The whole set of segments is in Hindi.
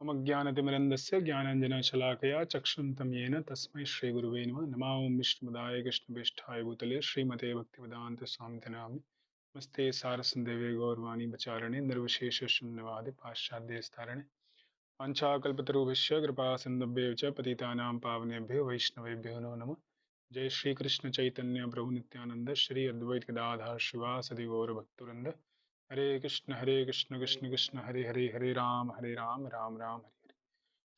ममज्ञानतिमिरन्दस्य ज्ञानाञ्जनशलाकया चक्षुन्तं येन तस्मै श्रीगुरुवे नमः। नमो विष्णुपदाय कृष्णप्रेष्ठाय भूतले श्रीमते भक्तिवेदान्त स्वामिते नामिने। नमस्ते सारस्वते गौरवाणी प्रचारिणे निर्विशेषशून्यवादे पाश्चात्यदेशतारिणे। वाञ्छाकल्पतरुभ्यश्च कृपा सिन्धुभ्येव च पतितानां पावनेभ्यो वैष्णवेभ्यो नमो नमः। जय श्री कृष्ण चैतन्य प्रभु नित्यानंद श्री अद्वैत गदाधर शिवासदि गौर भक्तवृंद। हरे कृष्ण कृष्ण कृष्ण हरे हरे, हरे राम राम राम हरे हरे।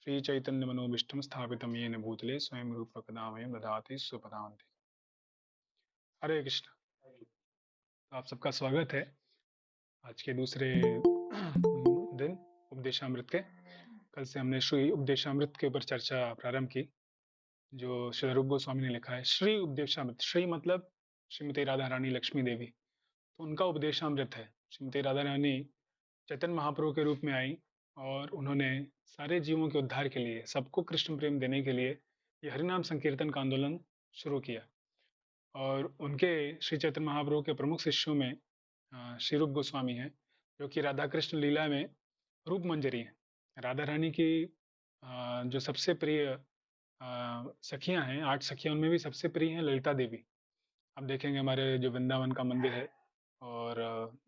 श्री चैतन्य मनोभीष्टं स्थापितं येन भूतले स्वयं रूप कदामयं ददाति स्वपदान्ते। हरे कृष्ण। तो आप सबका स्वागत है आज के दूसरे दिन उपदेशामृत के। कल से हमने श्री उपदेशामृत के ऊपर चर्चा प्रारंभ की, जो श्री रूप गोस्वामी ने लिखा है। श्री उपदेशामृत, श्री मतलब श्रीमती राधा रानी लक्ष्मी देवी, तो उनका उपदेशामृत है। श्रीमती राधा रानी चैतन्य महाप्रभु के रूप में आई और उन्होंने सारे जीवों के उद्धार के लिए, सबको कृष्ण प्रेम देने के लिए ये हरिनाम संकीर्तन का आंदोलन शुरू किया। और उनके श्री चैतन्य महाप्रभु के प्रमुख शिष्यों में श्री रूप गोस्वामी हैं, जो कि राधा कृष्ण लीला में रूप मंजरी हैं। राधा रानी की जो सबसे प्रिय सखियां हैं, 8 सखियां, उनमें भी सबसे प्रिय हैं ललिता देवी। आप देखेंगे हमारे जो वृंदावन का मंदिर है और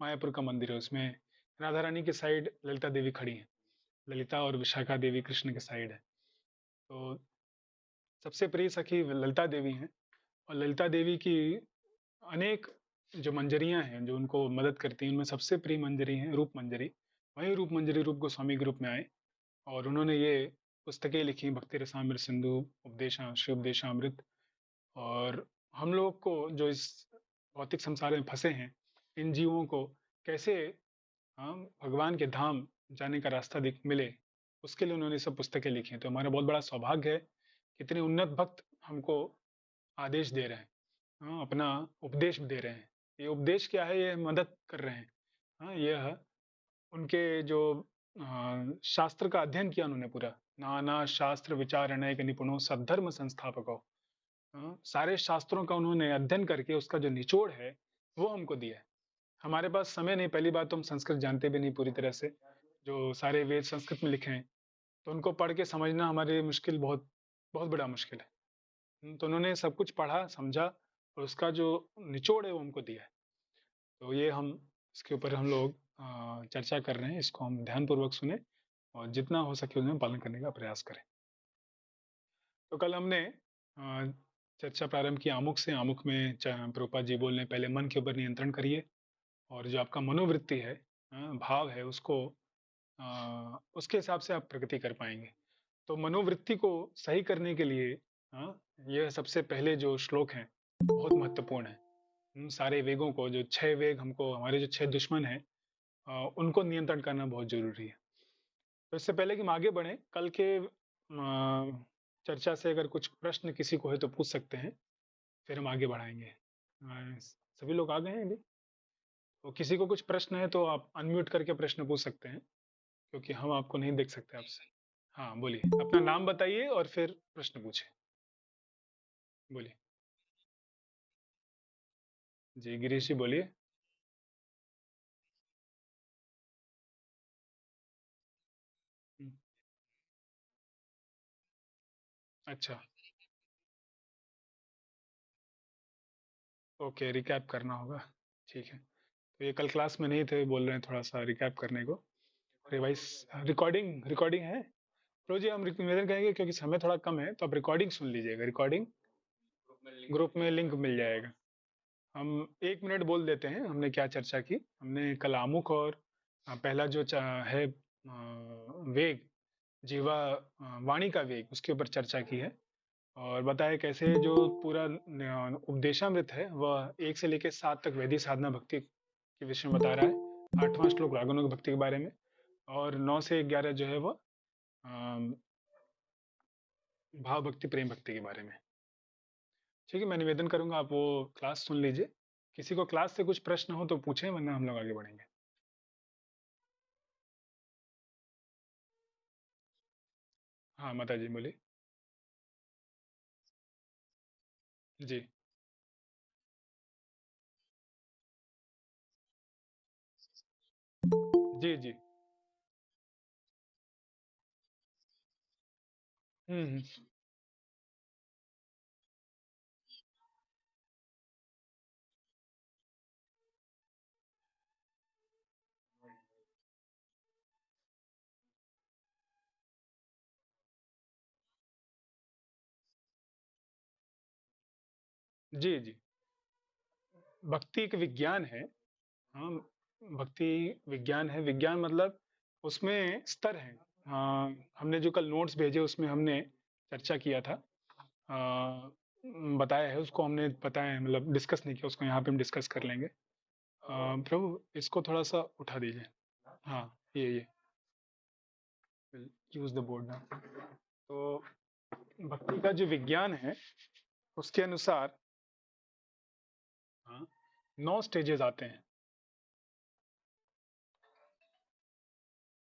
मायापुर का मंदिर है, उसमें राधा रानी के साइड ललिता देवी खड़ी हैं। ललिता और विशाखा देवी कृष्ण के साइड है। तो सबसे प्रिय सखी ललिता देवी हैं और ललिता देवी की अनेक जो मंजरियां हैं जो उनको मदद करती हैं, उनमें सबसे प्रिय मंजरी है रूप मंजरी। वही रूप मंजरी रूप गोस्वामी के रूप में आए और उन्होंने ये पुस्तकें लिखी, भक्ति रसामृत सिंधु, उपदेशा श्री उपदेशामृत। और हम लोग को जो इस भौतिक संसार में फंसे हैं, इन जीवों को कैसे भगवान के धाम जाने का रास्ता दिख मिले, उसके लिए उन्होंने सब पुस्तकें लिखी हैं। तो हमारा बहुत बड़ा सौभाग्य है कि इतने उन्नत भक्त हमको आदेश दे रहे हैं, अपना उपदेश दे रहे हैं। ये उपदेश क्या है, ये मदद कर रहे हैं। यह उनके जो शास्त्र का अध्ययन किया उन्होंने पूरा, नाना शास्त्र विचार अनेक निपुणों सद्धर्म संस्थापकों। सारे शास्त्रों का उन्होंने अध्ययन करके उसका जो निचोड़ है वो हमको दिया है। हमारे पास समय नहीं, पहली बात तो हम संस्कृत जानते भी नहीं पूरी तरह से, जो सारे वेद संस्कृत में लिखे हैं, तो उनको पढ़ के समझना हमारे लिए मुश्किल, बहुत बहुत बड़ा मुश्किल है। तो उन्होंने सब कुछ पढ़ा समझा और उसका जो निचोड़ है वो हमको दिया है। तो ये हम इसके ऊपर हम लोग चर्चा कर रहे हैं, इसको हम ध्यानपूर्वक सुने और जितना हो सके उसमें पालन करने का प्रयास करें। तो कल हमने चर्चा प्रारंभ की आमुख से। आमुख में प्रभुपाद जी बोल रहे हैं, पहले मन के ऊपर नियंत्रण करिए और जो आपका मनोवृत्ति है, भाव है, उसको उसके हिसाब से आप प्रगति कर पाएंगे। तो मनोवृत्ति को सही करने के लिए यह सबसे पहले जो श्लोक हैं बहुत महत्वपूर्ण है। सारे वेगों को, जो 6 वेग हमको, हमारे जो 6 दुश्मन हैं, उनको नियंत्रण करना बहुत जरूरी है। तो इससे पहले कि हम आगे बढ़ें, कल के चर्चा से अगर कुछ प्रश्न किसी को है तो पूछ सकते हैं, फिर हम आगे बढ़ाएंगे। सभी लोग आ गए हैं अभी? तो किसी को कुछ प्रश्न है तो आप अनम्यूट करके प्रश्न पूछ सकते हैं, क्योंकि हम आपको नहीं देख सकते आपसे। हाँ बोलिए, अपना नाम बताइए और फिर प्रश्न पूछे। बोलिए। जी गिरीश जी बोलिए। हम्म, अच्छा, ओके, रिकैप करना होगा। ठीक है। तो ये कल क्लास में नहीं थे, बोल रहे हैं थोड़ा सा रिकैप करने को। रिवाइज, रिकॉर्डिंग रिकॉर्डिंग है। रोज ये हम निवेदन करेंगे, क्योंकि समय थोड़ा कम है, तो आप रिकॉर्डिंग सुन लीजिएगा। रिकॉर्डिंग ग्रुप में लिंक मिल जाएगा। हम 1 मिनट बोल देते हैं हमने क्या चर्चा की। हमने कल आमुख और पहला जो है वेग, जीवा, वाणी का वेग, उसके ऊपर चर्चा की है और बताया कैसे जो पूरा उपदेशामृत है वह 1 से लेकर 7 तक वैदिक साधना भक्ति के विषय में बता रहा है। 8वां श्लोक रागुण भक्ति के बारे में और 9 से 11 जो है वह भाव भक्ति प्रेम भक्ति के बारे में। ठीक है, मैं निवेदन करूंगा आप वो क्लास सुन लीजिए। किसी को क्लास से कुछ प्रश्न हो तो पूछें, वरना हम लोग आगे बढ़ेंगे। हाँ माता जी बोलिए। जी जी जी। हम्म। जी जी। भक्ति एक विज्ञान है। हाँ, भक्ति विज्ञान है। विज्ञान मतलब उसमें स्तर हैं। हमने जो कल नोट्स भेजे उसमें हमने चर्चा किया था। बताया है उसको, हमने बताया है, मतलब डिस्कस नहीं किया उसको, यहाँ पे हम डिस्कस कर लेंगे। प्रभु इसको थोड़ा सा उठा दीजिए। हाँ, ये यूज द बोर्ड ना। तो भक्ति का जो विज्ञान है उसके अनुसार, हाँ, 9 स्टेजेस आते हैं।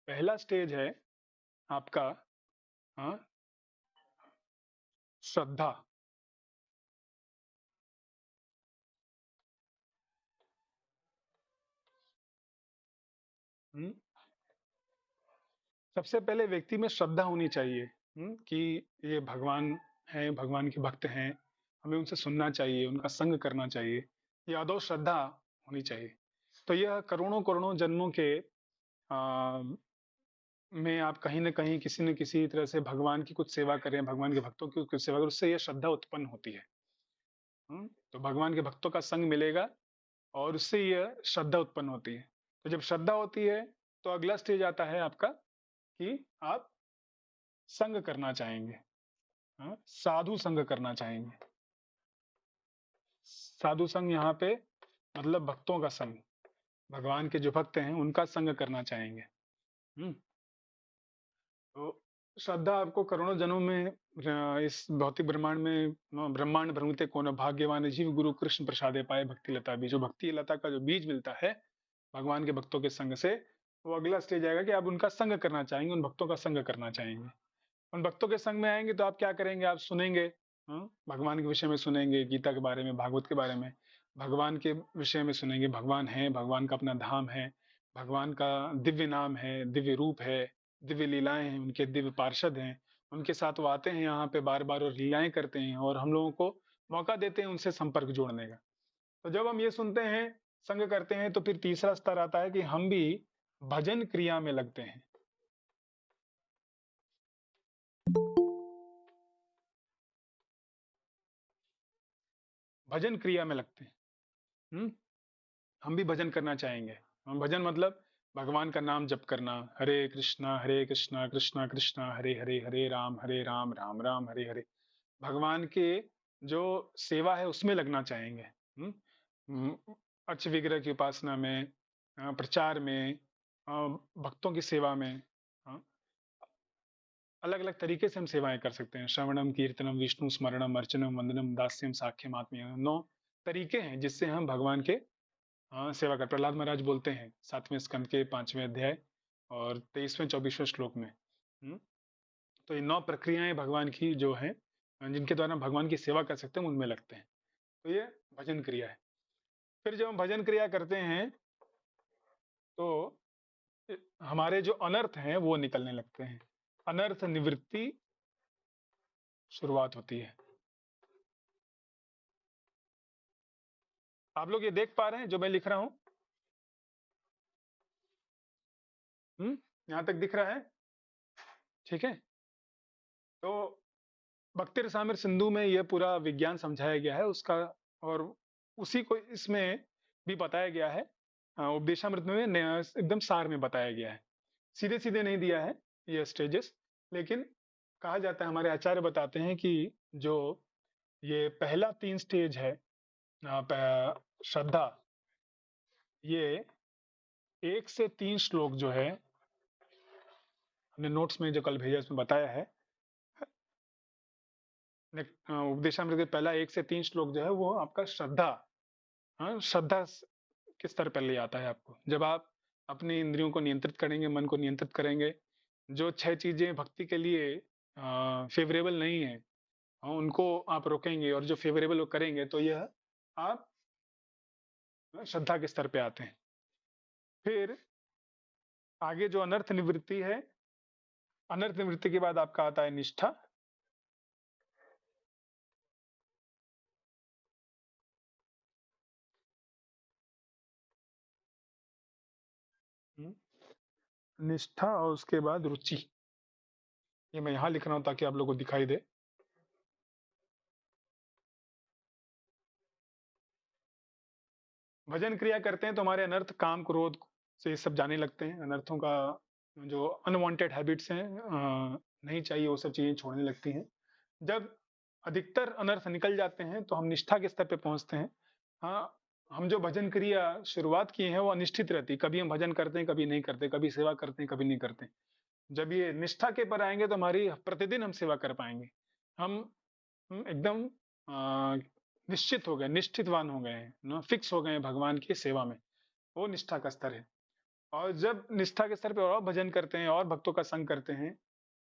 पहला स्टेज है आपका, हाँ, श्रद्धा। हम्म, सबसे पहले व्यक्ति में श्रद्धा होनी चाहिए। कि ये भगवान हैं, भगवान के भक्त हैं, हमें उनसे सुनना चाहिए, उनका संग करना चाहिए। ये आदौ श्रद्धा होनी चाहिए। तो यह करोड़ों करोड़ों जन्मों के में आप कहीं न कहीं किसी न किसी तरह से भगवान की कुछ सेवा करें, भगवान के भक्तों की कुछ सेवा करें, उससे ये श्रद्धा उत्पन्न होती है। तो भगवान के भक्तों का संग मिलेगा और उससे यह श्रद्धा उत्पन्न होती है। तो जब श्रद्धा होती है तो अगला स्टेज आता है आपका कि आप संग करना चाहेंगे। साधु संग करना चाहेंगे। साधु संग यहाँ पे मतलब भक्तों का संग, भगवान के जो भक्त हैं उनका संग करना चाहेंगे। हम्म, तो श्रद्धा आपको करोड़ों जन्मों में इस भौतिक ब्रह्मांड में ब्रह्मांड भ्रमते को न भाग्यवान जीव गुरु कृष्ण प्रसादे पाए भक्ति लता बीज, जो भक्ति लता का जो बीज मिलता है भगवान के भक्तों के संग से, वो अगला स्टेज आएगा कि आप उनका संग करना चाहेंगे, उन भक्तों का संग करना चाहेंगे। उन भक्तों के संग में आएंगे तो आप क्या करेंगे, आप सुनेंगे। भगवान के विषय में सुनेंगे, गीता के बारे में, भागवत के बारे में, भगवान के विषय में सुनेंगे। भगवान है, भगवान का अपना धाम है, भगवान का दिव्य नाम है, दिव्य रूप है, दिव्य लीलाएं हैं, उनके दिव्य पार्षद हैं, उनके साथ वो आते हैं यहाँ पे बार बार और लीलाएं करते हैं और हम लोगों को मौका देते हैं उनसे संपर्क जोड़ने का। तो जब हम ये सुनते हैं, संग करते हैं, तो फिर तीसरा स्तर आता है कि हम भी भजन क्रिया में लगते हैं। भजन क्रिया में लगते हैं। हम्म, हम भी भजन करना चाहेंगे। हम भजन मतलब भगवान का नाम जप करना, हरे कृष्णा कृष्णा कृष्णा हरे हरे, हरे राम राम राम हरे हरे। भगवान के जो सेवा है उसमें लगना चाहेंगे। अर्च विग्रह की उपासना में, प्रचार में, भक्तों की सेवा में। अलग अलग तरीके से हम सेवाएं कर सकते हैं। श्रवणम कीर्तनम विष्णु स्मरणम अर्चनम वंदनम दास्यम साख्यम आत्मीय, 9 तरीके हैं जिससे हम भगवान के सेवा कर। प्रहलाद महाराज बोलते हैं 7वें स्कंद के 5वें अध्याय और 23वें 24वें श्लोक में। तो ये 9 प्रक्रियाएं भगवान की जो है, जिनके द्वारा हम भगवान की सेवा कर सकते हैं, उनमें लगते हैं। तो ये भजन क्रिया है। फिर जब हम भजन क्रिया करते हैं तो हमारे जो अनर्थ हैं वो निकलने लगते हैं। अनर्थ निवृत्ति शुरुआत होती है। आप लोग ये देख पा रहे हैं जो मैं लिख रहा हूं? यहां तक दिख रहा है? ठीक है। तो भक्ति रसामृत सिंधु में यह पूरा विज्ञान समझाया गया है उसका, और उसी को इसमें भी बताया गया है। उपदेशामृत में एकदम सार में बताया गया है। सीधे सीधे नहीं दिया है ये स्टेजेस, लेकिन कहा जाता है, हमारे आचार्य बताते हैं कि जो ये पहला 3 स्टेज है, श्रद्धा, ये 1 से 3 श्लोक जो है, हमने नोट्स में जो कल भेजा उसमें बताया है। उपदेशामृत के पहला 1 से 3 श्लोक जो है वो आपका श्रद्धा, श्रद्धा के स्तर पर ले आता है आपको। जब आप अपने इंद्रियों को नियंत्रित करेंगे, मन को नियंत्रित करेंगे, जो 6 चीजें भक्ति के लिए फेवरेबल नहीं है, उनको आप रोकेंगे और जो फेवरेबल वो करेंगे, तो यह आप श्रद्धा के स्तर पे आते हैं। फिर आगे जो अनर्थ निवृत्ति है, अनर्थ निवृत्ति के बाद आपका आता है निष्ठा। हम्म, निष्ठा और उसके बाद रुचि। ये मैं यहाँ लिख रहा हूँ ताकि आप लोगों को दिखाई दे। भजन क्रिया करते हैं तो हमारे अनर्थ काम क्रोध से ये सब जाने लगते हैं। अनर्थों का जो अनवांटेड हैबिट्स हैं, नहीं चाहिए वो सब चीजें छोड़ने लगती हैं। जब अधिकतर अनर्थ निकल जाते हैं तो हम निष्ठा के स्तर पे पहुंचते हैं। हाँ, हम जो भजन क्रिया शुरुआत किए हैं वो अनिश्चित रहती है। कभी हम भजन करते हैं, कभी नहीं करते, कभी सेवा करते हैं, कभी नहीं करते। जब ये निष्ठा के पर आएंगे तो हमारी प्रतिदिन हम सेवा कर पाएंगे। हम एकदम निश्चित हो गए, निश्चितवान हो गए हैं ना, फिक्स हो गए हैं भगवान की सेवा में। वो निष्ठा का स्तर है। और जब निष्ठा के स्तर पे और भजन करते हैं और भक्तों का संग करते हैं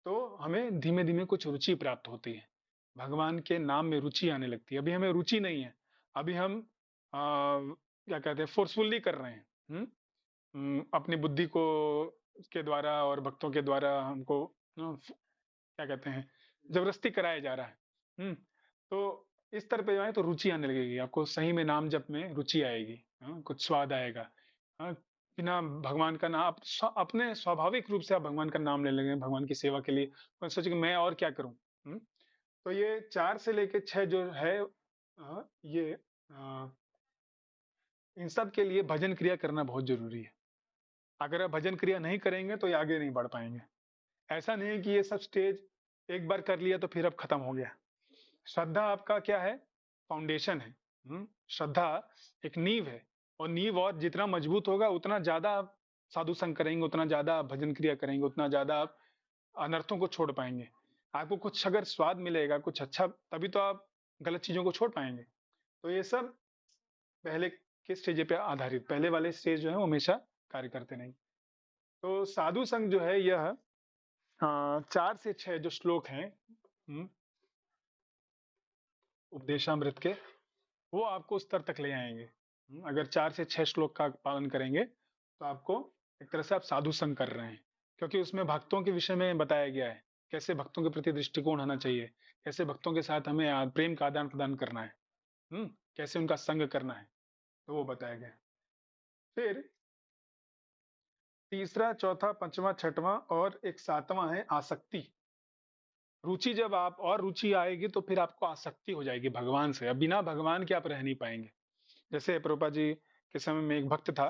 तो हमें धीमे धीमे कुछ रुचि प्राप्त होती है। भगवान के नाम में रुचि आने लगती है। अभी हमें रुचि नहीं है। अभी हम क्या कहते हैं, फोर्सफुली कर रहे हैं। अपनी बुद्धि को के द्वारा और भक्तों के द्वारा हमको क्या कहते हैं, जबरदस्ती कराया जा रहा है। तो इस तरह पे जो है तो रुचि आने लगेगी आपको, सही में नाम जप में रुचि आएगी। कुछ स्वाद आएगा। हाँ, बिना भगवान का नाम आप अपने स्वाभाविक रूप से आप भगवान का नाम ले लेंगे भगवान की सेवा के लिए। और सोचेंगे मैं और क्या करूं। तो ये 4 से लेके 6 जो है, ये इन सब के लिए भजन क्रिया करना बहुत जरूरी है। अगर आप भजन क्रिया नहीं करेंगे तो ये आगे नहीं बढ़ पाएंगे। ऐसा नहीं है कि ये सब स्टेज एक बार कर लिया तो फिर अब खत्म हो गया। श्रद्धा आपका क्या है, फाउंडेशन है। श्रद्धा एक नींव है। और नींव और जितना मजबूत होगा उतना ज्यादा आप साधु संग करेंगे, उतना ज्यादा आप भजन क्रिया करेंगे, उतना ज्यादा आप अनर्थों को छोड़ पाएंगे। आपको कुछ अगर स्वाद मिलेगा कुछ अच्छा, तभी तो आप गलत चीजों को छोड़ पाएंगे। तो ये सब पहले के स्टेज पे आधारित, पहले वाले स्टेज जो है वो हमेशा कार्य करते नहीं। तो साधु संघ जो है यह 4 से 6 जो श्लोक हैं उपदेशामृत के, वो आपको उस स्तर तक ले आएंगे। अगर 4 से 6 श्लोक का पालन करेंगे तो आपको एक तरह से आप साधु संग कर रहे हैं। क्योंकि उसमें भक्तों के विषय में बताया गया है, कैसे भक्तों के प्रति दृष्टिकोण होना चाहिए, कैसे भक्तों के साथ हमें प्रेम का आदान प्रदान करना है, कैसे उनका संग करना है, तो वो बताया गया है। फिर तीसरा, चौथा, पांचवा, छठवां और एक सातवां है आसक्ति। रुचि जब आप और रुचि आएगी तो फिर आपको आसक्ति हो जाएगी भगवान से। अब बिना भगवान के आप रह नहीं पाएंगे। जैसे प्रभुपाद जी के समय में एक भक्त था,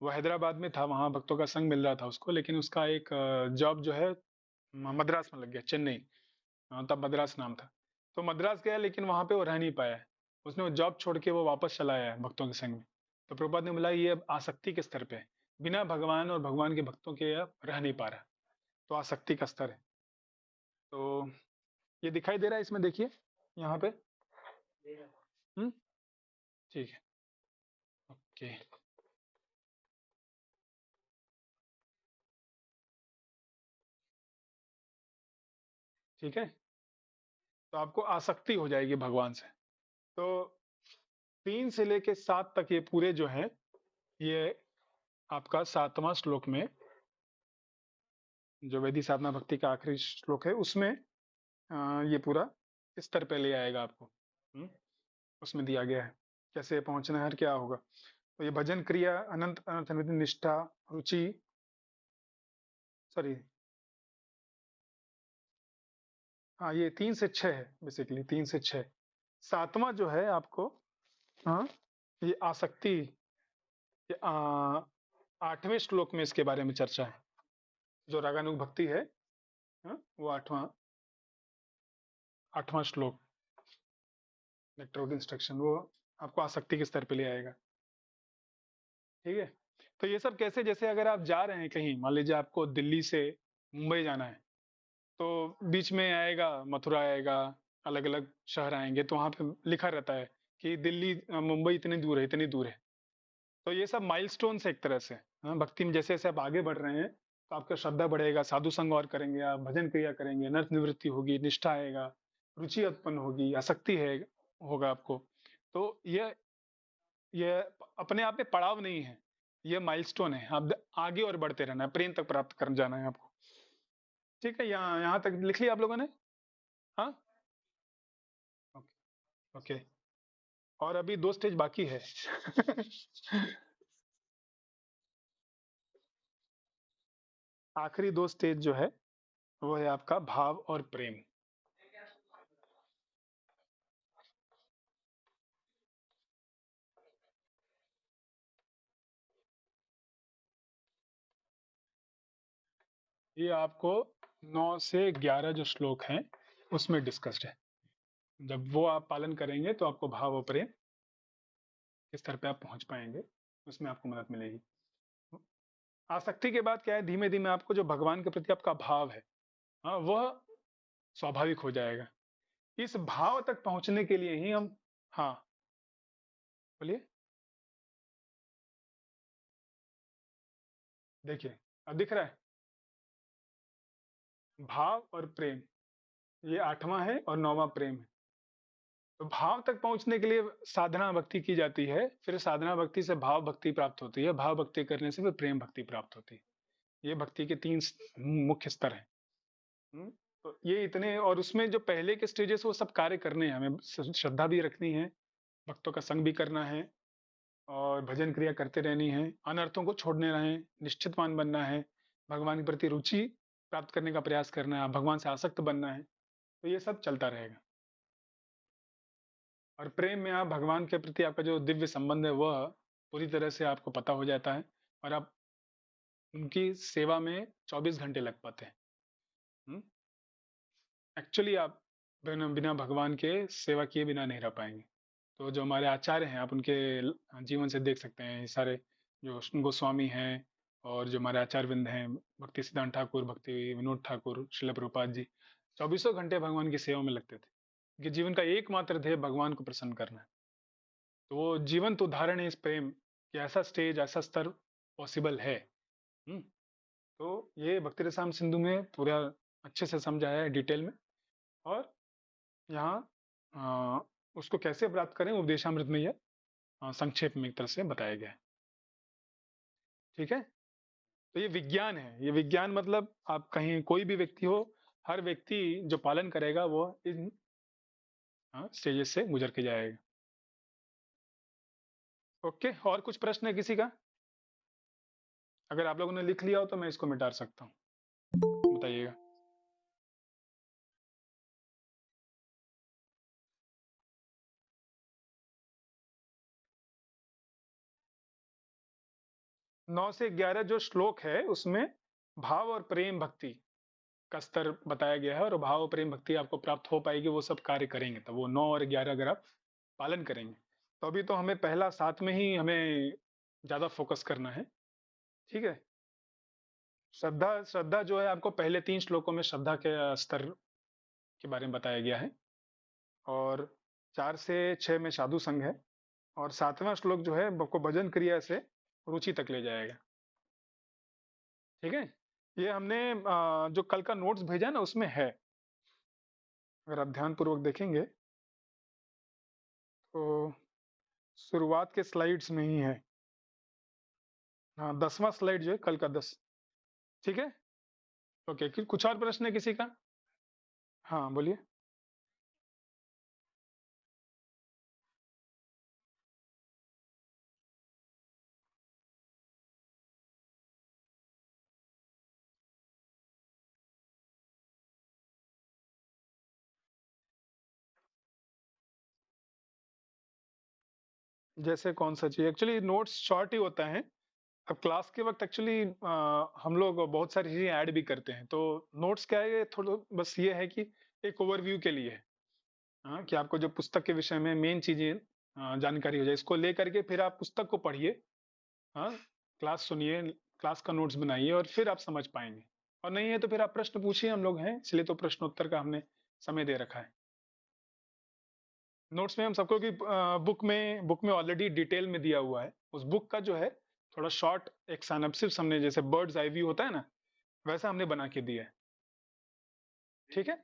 वो हैदराबाद में था, वहां भक्तों का संग मिल रहा था उसको, लेकिन उसका एक जॉब जो है मद्रास में लग गया, चेन्नई। तब मद्रास नाम था। तो मद्रास गया लेकिन वहां पे वो रह नहीं पाया है। उसने वो जॉब छोड़ के वो वापस चला आया है भक्तों के संग में। तो प्रभुपाद ने बोला ये अब आसक्ति के स्तर पे है, बिना भगवान और भगवान के भक्तों के अब रह नहीं पा रहा। तो आसक्ति का स्तर है। तो ये दिखाई दे रहा है इसमें, देखिए यहाँ पे। हम्म, ठीक है। ओके। ठीक है, तो आपको आसक्ति हो जाएगी भगवान से। तो 3 से लेके 7 तक ये पूरे जो है, ये आपका 7वां श्लोक में, जो वैदिक साधना भक्ति का आखिरी श्लोक है उसमें ये पूरा इस स्तर पे ले आएगा आपको। उसमें दिया गया है कैसे पहुंचना है और क्या होगा। तो ये भजन क्रिया अनंत अनंत अनंत निष्ठा रुचि, सॉरी, हाँ ये 3 से 6 है, बेसिकली 3 से 6। सातवां जो है आपको, हाँ, ये आसक्ति, ये 8वें श्लोक में इसके बारे में चर्चा है। जो रागानुग भक्ति है, वो 8वां श्लोक, लेक्टर ऑफ इंस्ट्रक्शन, वो आपको आसक्ति के स्तर पे ले आएगा। ठीक है। तो ये सब कैसे, जैसे अगर आप जा रहे हैं कहीं, मान लीजिए आपको दिल्ली से मुंबई जाना है, तो बीच में आएगा मथुरा आएगा, अलग अलग शहर आएंगे, तो वहां पे लिखा रहता है कि दिल्ली मुंबई इतनी दूर है, इतनी दूर है। तो ये सब माइलस्टोन है एक तरह से। भक्ति में जैसे जैसे आप आगे बढ़ रहे हैं तो आपका श्रद्धा बढ़ेगा, साधु संग और करेंगे, आप भजन क्रिया करेंगे, नर्क निवृत्ति होगी, निष्ठा आएगा, रुचि उत्पन्न होगी, आसक्ति है होगा आपको। तो ये अपने आप में पड़ाव नहीं है, ये माइलस्टोन है। आप आगे और बढ़ते रहना है, प्रेम तक प्राप्त कर जाना है आपको। ठीक है, यहाँ यहाँ तक लिख लिया आप लोगों ने? हाँ, ओके ओके। और अभी 2 स्टेज बाकी है। आखिरी दो स्टेज जो है वो है आपका भाव और प्रेम। ये आपको 9 से 11 जो श्लोक हैं उसमें डिस्कस्ड है। जब वो आप पालन करेंगे तो आपको भाव और प्रेम किस स्तर पे आप पहुंच पाएंगे, उसमें आपको मदद मिलेगी। आसक्ति के बाद क्या है, धीमे धीमे आपको जो भगवान के प्रति आपका भाव है, हाँ, वह स्वाभाविक हो जाएगा। इस भाव तक पहुंचने के लिए ही हम, हाँ बोलिए। देखिए, अब दिख रहा है भाव और प्रेम, ये 8वां है और 9वां प्रेम है। तो भाव तक पहुंचने के लिए साधना भक्ति की जाती है, फिर साधना भक्ति से भाव भक्ति प्राप्त होती है, भाव भक्ति करने से फिर प्रेम भक्ति प्राप्त होती है। ये भक्ति के 3 मुख्य स्तर हैं। हुँ, तो ये इतने, और उसमें जो पहले के स्टेजेस वो सब कार्य करने हैं, हमें श्रद्धा भी रखनी है, भक्तों का संग भी करना है और भजन क्रिया करते रहनी है, अनर्थों को छोड़ने रहें, निश्चितवान बनना है, भगवान के प्रति रुचि प्राप्त करने का प्रयास करना है, भगवान से आसक्त बनना है, तो ये सब चलता रहेगा। और प्रेम में आप भगवान के प्रति आपका जो दिव्य संबंध है वह पूरी तरह से आपको पता हो जाता है और आप उनकी सेवा में 24 घंटे लग पाते हैं। हुँ? एक्चुअली आप बिना बिना भगवान के सेवा किए बिना नहीं रह पाएँगे। तो जो हमारे आचार्य हैं, आप उनके जीवन से देख सकते हैं, ये सारे जो गोस्वामी हैं और जो हमारे आचार्यवृंद हैं, भक्ति सिद्धांत ठाकुर, भक्ति विनोद ठाकुर, श्रील प्रभुपाद जी, चौबीसों घंटे भगवान की सेवा में लगते थे। उनके जीवन का एकमात्र ध्येय भगवान को प्रसन्न करना है। तो वो जीवंत उदाहरण है इस प्रेम कि ऐसा स्टेज, ऐसा स्तर पॉसिबल है। हुँ? तो ये भक्ति रसायन सिंधु में पूरा अच्छे से समझाया है डिटेल में। और यहाँ अ, उसको कैसे प्राप्त करें, उपदेशामृत में यह संक्षेप में एक तरह से बताया गया है। ठीक है? तो ये विज्ञान है। ये विज्ञान मतलब आप कहीं कोई भी व्यक्ति हो, हर व्यक्ति जो पालन करेगा वो इन स्टेजेस से गुजर के जाएगा। ओके, और कुछ प्रश्न है किसी का? अगर आप लोगों ने लिख लिया हो तो मैं इसको मिटा सकता हूँ। बताइएगा। 9 से 11 जो श्लोक है उसमें भाव और प्रेम भक्ति का स्तर बताया गया है, और भाव और प्रेम भक्ति आपको प्राप्त हो पाएगी, वो सब कार्य करेंगे तो वो 9 और 11 अगर आप पालन करेंगे तो अभी तो हमें पहला 7 में ही हमें ज्यादा फोकस करना है। ठीक है? श्रद्धा श्रद्धा जो है आपको पहले 3 श्लोकों में श्रद्धा के स्तर के बारे में बताया गया है, और 4 से 6 में साधु संघ है, और 7वां श्लोक जो है आपको भजन क्रिया से रुचि तक ले जाएगा। ठीक है? ये हमने जो कल का नोट्स भेजा ना उसमें है, अगर आप ध्यान पूर्वक देखेंगे तो शुरुआत के स्लाइड्स में ही है। हाँ, 10वां स्लाइड जो है कल का 10। ठीक है? ओके, कुछ और प्रश्न है किसी का? हाँ, बोलिए। जैसे कौन सा चाहिए? एक्चुअली नोट्स शॉर्ट ही होता है। अब क्लास के वक़्त एक्चुअली हम लोग बहुत सारी चीज़ें ऐड भी करते हैं। तो नोट्स क्या है, ये थोड़ा बस ये है कि एक ओवरव्यू के लिए है। हाँ, कि आपको जो पुस्तक के विषय में मेन चीज़ें जानकारी हो जाए। इसको लेकर के फिर आप पुस्तक को पढ़िए, हाँ, क्लास सुनिए, क्लास का नोट्स बनाइए और फिर आप समझ पाएँगे। और नहीं है तो फिर आप प्रश्न पूछिए, हम लोग हैं, इसलिए तो प्रश्नोत्तर का हमने समय दे रखा है। नोट्स में हम सबको कि बुक में ऑलरेडी डिटेल में दिया हुआ है। उस बुक का जो है थोड़ा शॉर्ट एक सिनॉप्सिस हमने, जैसे बर्ड्स आई व्यू होता है ना, वैसा हमने बना के दिया है। ठीक है?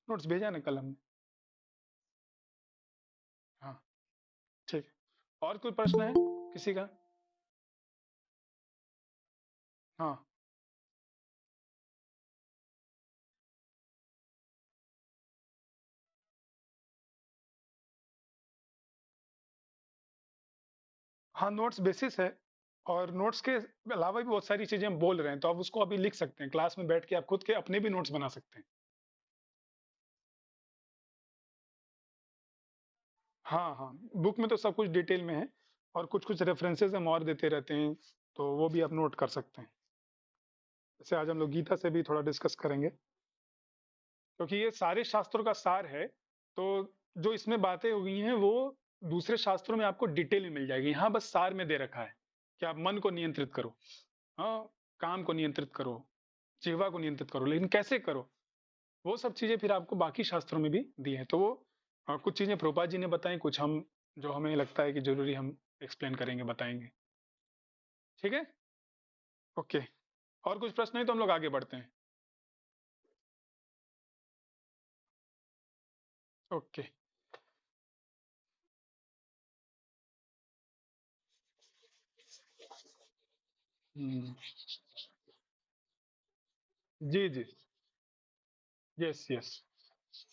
नोट्स भेजा ना कल हमने। हाँ, ठीक है। और कोई प्रश्न है किसी का? हाँ। हाँ, नोट्स बेसिस है। और नोट्स के अलावा भी बहुत सारी चीजें हम बोल रहे हैं, तो आप उसको अभी लिख सकते हैं क्लास में बैठ के, आप खुद के अपने भी नोट्स बना सकते हैं। हाँ हाँ, बुक में तो सब कुछ डिटेल में है, और कुछ कुछ रेफरेंसेस हम और देते रहते हैं, तो वो भी आप नोट कर सकते हैं। जैसे आज हम लोग गीता से भी थोड़ा डिस्कस करेंगे, क्योंकि ये सारे शास्त्रों का सार है। तो जो इसमें बातें हुई हैं वो दूसरे शास्त्रों में आपको डिटेल में मिल जाएगी, यहाँ बस सार में दे रखा है कि आप मन को नियंत्रित करो, हाँ, काम को नियंत्रित करो, जिह्वा को नियंत्रित करो, लेकिन कैसे करो, वो सब चीजें फिर आपको बाकी शास्त्रों में भी दी है। तो वो कुछ चीजें प्रभुपाद जी ने बताई, कुछ हम जो हमें लगता है कि जरूरी हम एक्सप्लेन करेंगे, बताएंगे। ठीक है, ओके। और कुछ प्रश्न है तो हम लोग आगे बढ़ते हैं। ओके। हम्म, जी जी, यस यस।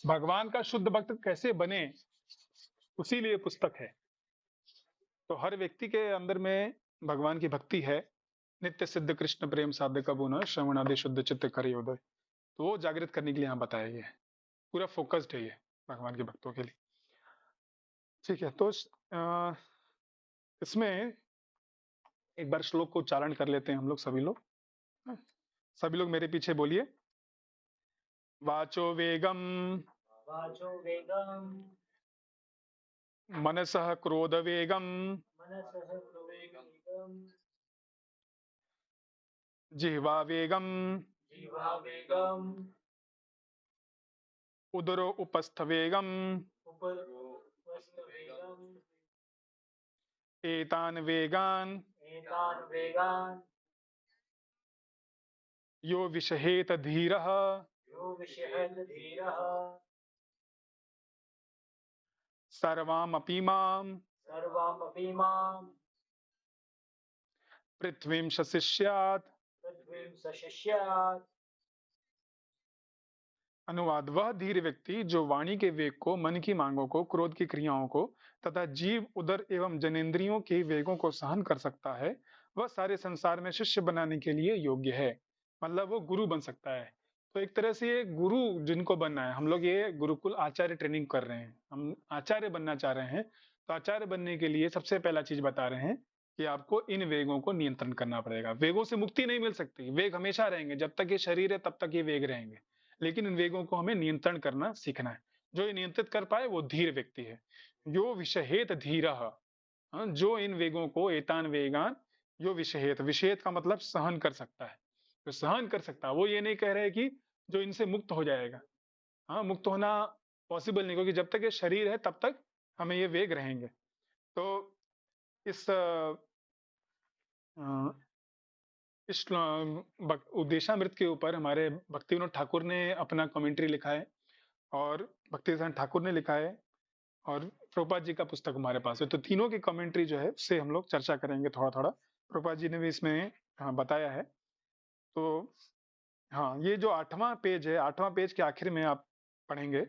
भगवान का शुद्ध भक्त कैसे बने, उसी लिए पुस्तक है। तो हर व्यक्ति के अंदर में भगवान की भक्ति है। नित्य सिद्ध कृष्ण प्रेम साधक का गुण श्रवणादि शुद्ध चित्त करे उदय, तो वो जागृत करने के लिए यहाँ बताया गया है। पूरा फोकस्ड है ये भगवान के भक्तों के लिए। ठीक है, तो इसमें एक बार श्लोक को उच्चारण कर लेते हैं हम लोग, सभी लोग। सभी लोग मेरे पीछे बोलिए। वाचो वेगम, वाचो वेगम, मनसः क्रोध वेगम, मनसः वेगम, जिह्वा वेगम, जीवा वेगम, उदरो उपस्थ वेगम, उपस्थ वेगम, एतान वेगान एतान वेगान, यो विषहेत धीरः यो विषहत धीरः, सर्वामपि मां सर्वामपि मां पृथ्वीं शशिष्यात्। पृथ्वीं सशिष्यात्। अनुवाद: वह धीर व्यक्ति जो वाणी के वेग को, मन की मांगों को, क्रोध की क्रियाओं को तथा जीव, उदर एवं जनेन्द्रियों के वेगों को सहन कर सकता है, वह सारे संसार में शिष्य बनाने के लिए योग्य है। मतलब वो गुरु बन सकता है। तो एक तरह से ये गुरु जिनको बनना है, हम लोग ये गुरुकुल आचार्य ट्रेनिंग कर रहे हैं, हम आचार्य बनना चाह रहे हैं। तो आचार्य बनने के लिए सबसे पहला चीज बता रहे हैं कि आपको इन वेगों को नियंत्रण करना पड़ेगा। वेगों से मुक्ति नहीं मिल सकती, वेग हमेशा रहेंगे, जब तक ये शरीर है तब तक ये वेग रहेंगे, लेकिन इन वेगों को हमें नियंत्रण करना सीखना है। जो ये नियंत्रित कर पाए वो धीर व्यक्ति है। यो विषहेत धीरः, जो इन वेगों को, एतान वेगान, यो विषहेत, विषहेत का मतलब सहन कर सकता है। तो सहन कर सकता है, वो ये नहीं कह रहे कि जो इनसे मुक्त हो जाएगा। हाँ, मुक्त होना पॉसिबल नहीं, क्योंकि जब तक ये शरीर है तब तक हमें ये वेग रहेंगे। तो इस इस उपदेशामृत के ऊपर हमारे भक्ति विनोद ठाकुर ने अपना कमेंट्री लिखा है, और भक्ति विनोद ठाकुर ने लिखा है, और प्रभुपाद जी का पुस्तक हमारे पास है। तो तीनों की कमेंट्री जो है उससे हम लोग चर्चा करेंगे थोड़ा थोड़ा। प्रभुपाद जी ने भी इसमें बताया है। तो हाँ, ये जो 8वां पेज है, 8वां पेज के आखिर में आप पढ़ेंगे,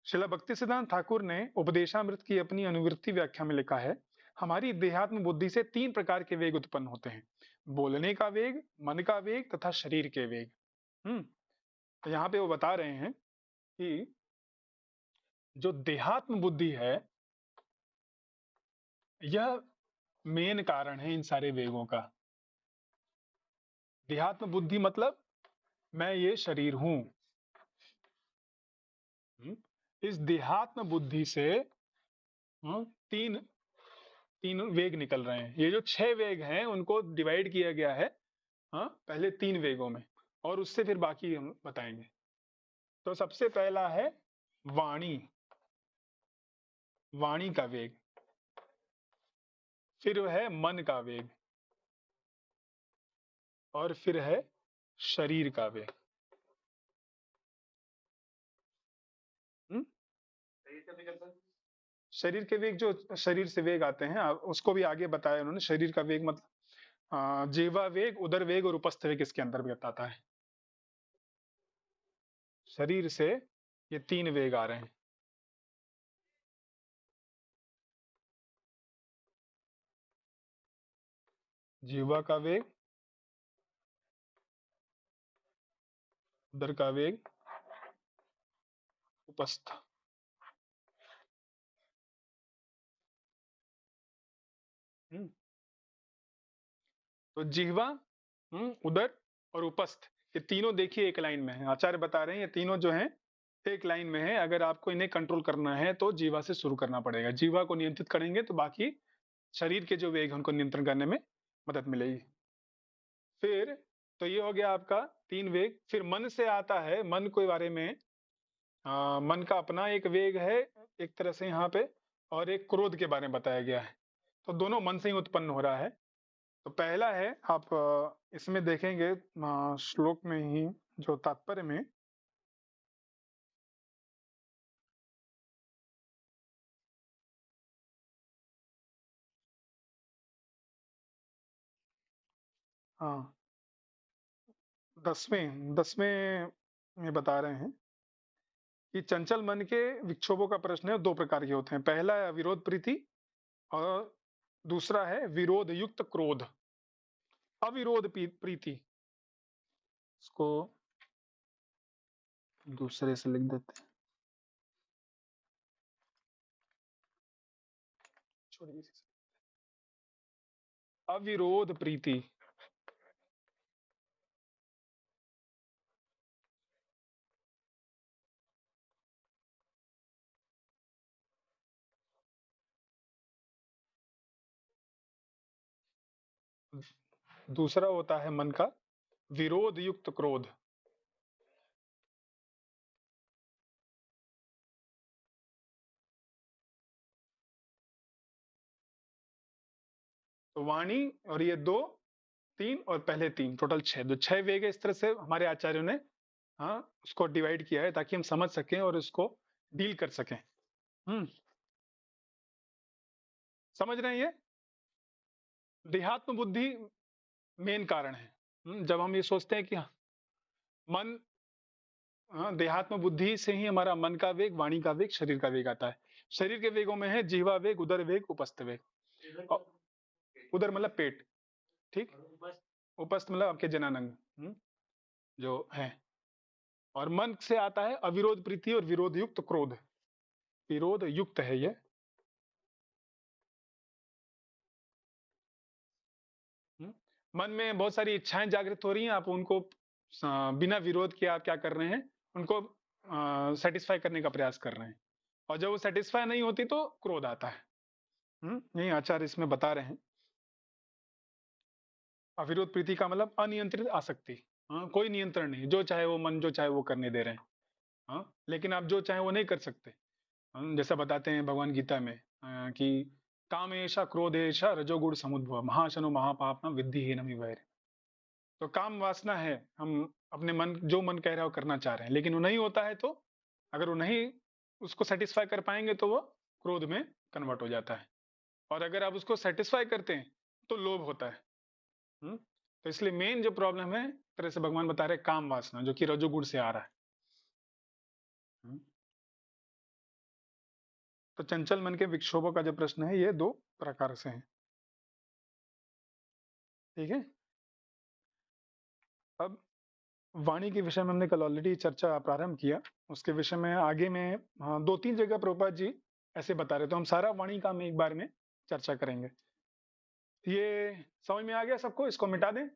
श्रीला भक्ति सिद्धांत ठाकुर ने उपदेशामृत की अपनी अनुवृत्ति व्याख्या में लिखा है, हमारी देहात्म बुद्धि से 3 प्रकार के वेग उत्पन्न होते हैं: बोलने का वेग, मन का वेग तथा शरीर के वेग। तो यहाँ पे वो बता रहे हैं कि जो देहात्म बुद्धि है, यह मेन कारण है इन सारे वेगों का। देहात्म बुद्धि मतलब मैं ये शरीर हूं। इस देहात्म बुद्धि से तीन तीन वेग निकल रहे हैं। ये जो 6 वेग हैं उनको डिवाइड किया गया है, पहले 3 वेगों में, और उससे फिर बाकी हम बताएंगे। तो सबसे पहला है वाणी, वाणी का वेग। फिर है मन का वेग, और फिर है शरीर का वेग। हम्म? शरीर के वेग, जो शरीर से वेग आते हैं, उसको भी आगे बताया उन्होंने। शरीर का वेग मतलब जिह्वा वेग, उदर वेग और उपस्थ वेग इसके अंतर्गत आता है। शरीर से ये 3 वेग आ रहे हैं। जीवा का वेग, उदर का वेग, उपस्थ। हम्म, तो जिह्वा, उदर और उपस्थ, ये तीनों देखिए एक लाइन में है। आचार्य बता रहे हैं ये तीनों जो हैं एक लाइन में है। अगर आपको इन्हें कंट्रोल करना है तो जीवा से शुरू करना पड़ेगा। जीवा को नियंत्रित करेंगे तो बाकी शरीर के जो वेग हैं उनको नियंत्रण करने में मदद मिलेगी। फिर तो ये हो गया आपका 3 वेग। फिर मन से आता है, मन के बारे में मन का अपना एक वेग है एक तरह से यहाँ पे, और एक क्रोध के बारे में बताया गया है। तो दोनों मन से ही उत्पन्न हो रहा है। तो पहला है, आप इसमें देखेंगे श्लोक में ही जो तात्पर्य में, हाँ 10वें में बता रहे हैं कि चंचल मन के विक्षोभों का प्रश्न है, 2 प्रकार के होते हैं। पहला है अविरोध प्रीति और दूसरा है विरोध युक्त क्रोध। अविरोध प्रीति, इसको दूसरे से लिख देते हैं, छोड़िए इसी से। अविरोध प्रीति, दूसरा होता है मन का विरोध युक्त क्रोध। तो वाणी और ये 2, 3 और पहले 3, टोटल 6, जो 6 वेग है, इस तरह से हमारे आचार्यों ने उसको डिवाइड किया है ताकि हम समझ सकें और उसको डील कर सकें। समझ रहे हैं? ये देहात्म बुद्धि मेन कारण है। जब हम ये सोचते हैं कि मन, देहात्म बुद्धि से ही हमारा मन का वेग, वाणी का वेग, शरीर का वेग आता है। शरीर के वेगों में है जीवा वेग, उदर वेग, उपस्थ वेग। उदर मतलब पेट, ठीक, उपस्थ मतलब आपके जनानंग जो है। और मन से आता है अविरोध प्रीति और विरोध युक्त क्रोध। विरोध युक्त है ये। मन में बहुत सारी इच्छाएं जागृत हो रही हैं, आप उनको बिना विरोध के आप क्या कर रहे हैं, उनको सेटिस्फाई करने का प्रयास कर रहे हैं। और जब वो सेटिस्फाई नहीं होती तो क्रोध आता है। यही आचार्य इसमें बता रहे हैं। अविरोध प्रीति का मतलब अनियंत्रित आसक्ति। कोई नियंत्रण नहीं, जो चाहे वो मन जो चाहे वो करने दे रहे हैं। लेकिन आप जो चाहे वो नहीं कर सकते। जैसा बताते हैं भगवान गीता में कि कामेशा क्रोधेशा रजोगुण समुद्भव महाशनो महापापम विद्धिहीनम वैर। तो काम वासना है, हम अपने मन जो मन कह रहा है वो करना चाह रहे हैं, लेकिन वो नहीं होता है तो अगर वो नहीं उसको सेटिस्फाई कर पाएंगे तो वो क्रोध में कन्वर्ट हो जाता है। और अगर आप उसको सेटिस्फाई करते हैं तो लोभ होता है। तो इसलिए मेन जो प्रॉब्लम है, तरह से भगवान बता रहे काम वासना, जो कि रजोगुण से आ रहा है। तो चंचल मन के विक्षोभों का जो प्रश्न है ये 2 प्रकार से है। ठीक है। अब वाणी के विषय में हमने कल ऑलरेडी चर्चा प्रारंभ किया। उसके विषय में आगे में 2-3 जगह प्रभुपाद जी ऐसे बता रहे, तो हम सारा वाणी का में एक बार में चर्चा करेंगे। ये समझ में आ गया सबको? इसको मिटा दें।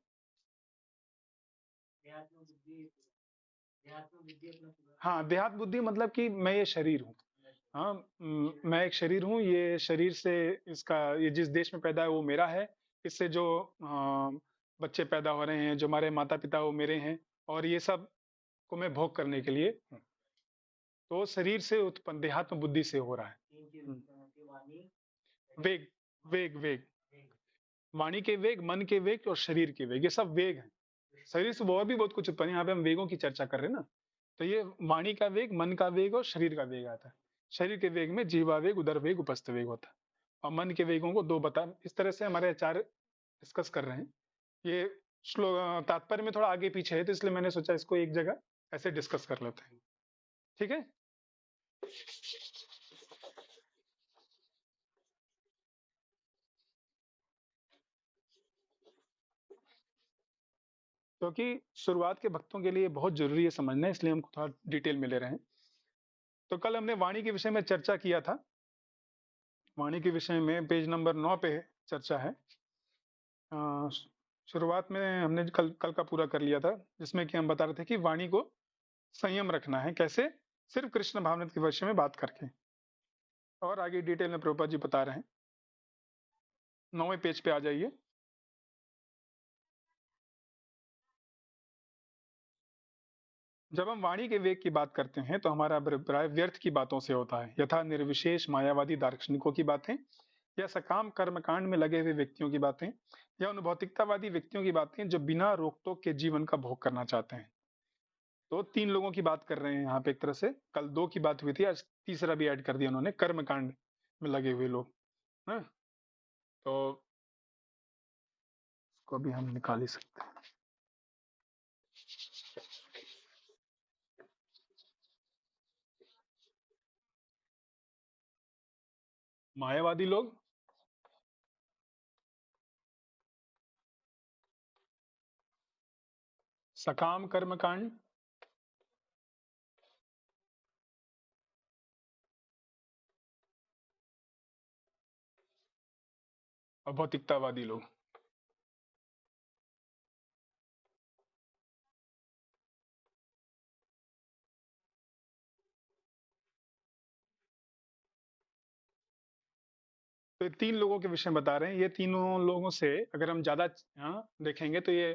हाँ, देहात बुद्धि मतलब कि मैं ये शरीर हूँ। हाँ, मैं एक शरीर हूँ, ये शरीर से इसका, ये जिस देश में पैदा है वो मेरा है। इससे जो बच्चे पैदा हो रहे हैं, जो हमारे माता पिता वो मेरे हैं, और ये सब को मैं भोग करने के लिए हूँ। तो शरीर से उत्पन्न देहात्म बुद्धि से हो रहा है। वेग, वेग, वेग, वाणी के वेग, मन के वेग और शरीर के वेग, ये सब वेग हैं। शरीर से और भी बहुत कुछ उत्पन्न है, यहाँ पे हम वेगों की चर्चा कर रहे हैं ना। तो ये वाणी का वेग, मन का वेग और शरीर का वेग आता है। शरीर के वेग में जीवा वेग, उदर वेग, उपस्थ वेग होता है। और मन के वेगों को 2 बता, इस तरह से हमारे आचार्य डिस्कस कर रहे हैं। ये श्लोक तात्पर्य में थोड़ा आगे पीछे है, तो इसलिए मैंने सोचा इसको एक जगह ऐसे डिस्कस कर लेते हैं। ठीक है। क्योंकि शुरुआत के भक्तों के लिए बहुत जरूरी है समझना, इसलिए हम थोड़ा डिटेल में ले रहे हैं। तो कल हमने वाणी के विषय में चर्चा किया था। वाणी के विषय में पेज नंबर 9 पे चर्चा है। अ, शुरुआत में हमने कल कल का पूरा कर लिया था, जिसमें कि हम बता रहे थे कि वाणी को संयम रखना है, कैसे? सिर्फ कृष्ण भावनामृत के विषय में बात करके। और आगे डिटेल में प्रभुपाद जी बता रहे हैं। 9वें पेज पे आ जाइए। जब हम वाणी के वेग की बात करते हैं तो हमारा अभिप्राय व्यर्थ की बातों से होता है, यथा निर्विशेष मायावादी दार्शनिकों की बातें, या सकाम कर्मकांड में लगे हुए व्यक्तियों की बातें, या उन भौतिकतावादी व्यक्तियों की बातें जो बिना रोक टोक के जीवन का भोग करना चाहते हैं। तो 3 लोगों की बात कर रहे हैं यहाँ पे एक तरह से। कल 2 की बात हुई थी, आज तीसरा भी ऐड कर दिया उन्होंने, कर्मकांड में लगे हुए लोग। हाँ, तो इसको भी हम निकाल ही सकते हैं। मायावादी लोग, सकाम कर्मकांड, और भौतिकतावादी लोग। तो ये 3 लोगों के विषय में बता रहे हैं। ये तीनों लोगों से अगर हम ज्यादा देखेंगे तो ये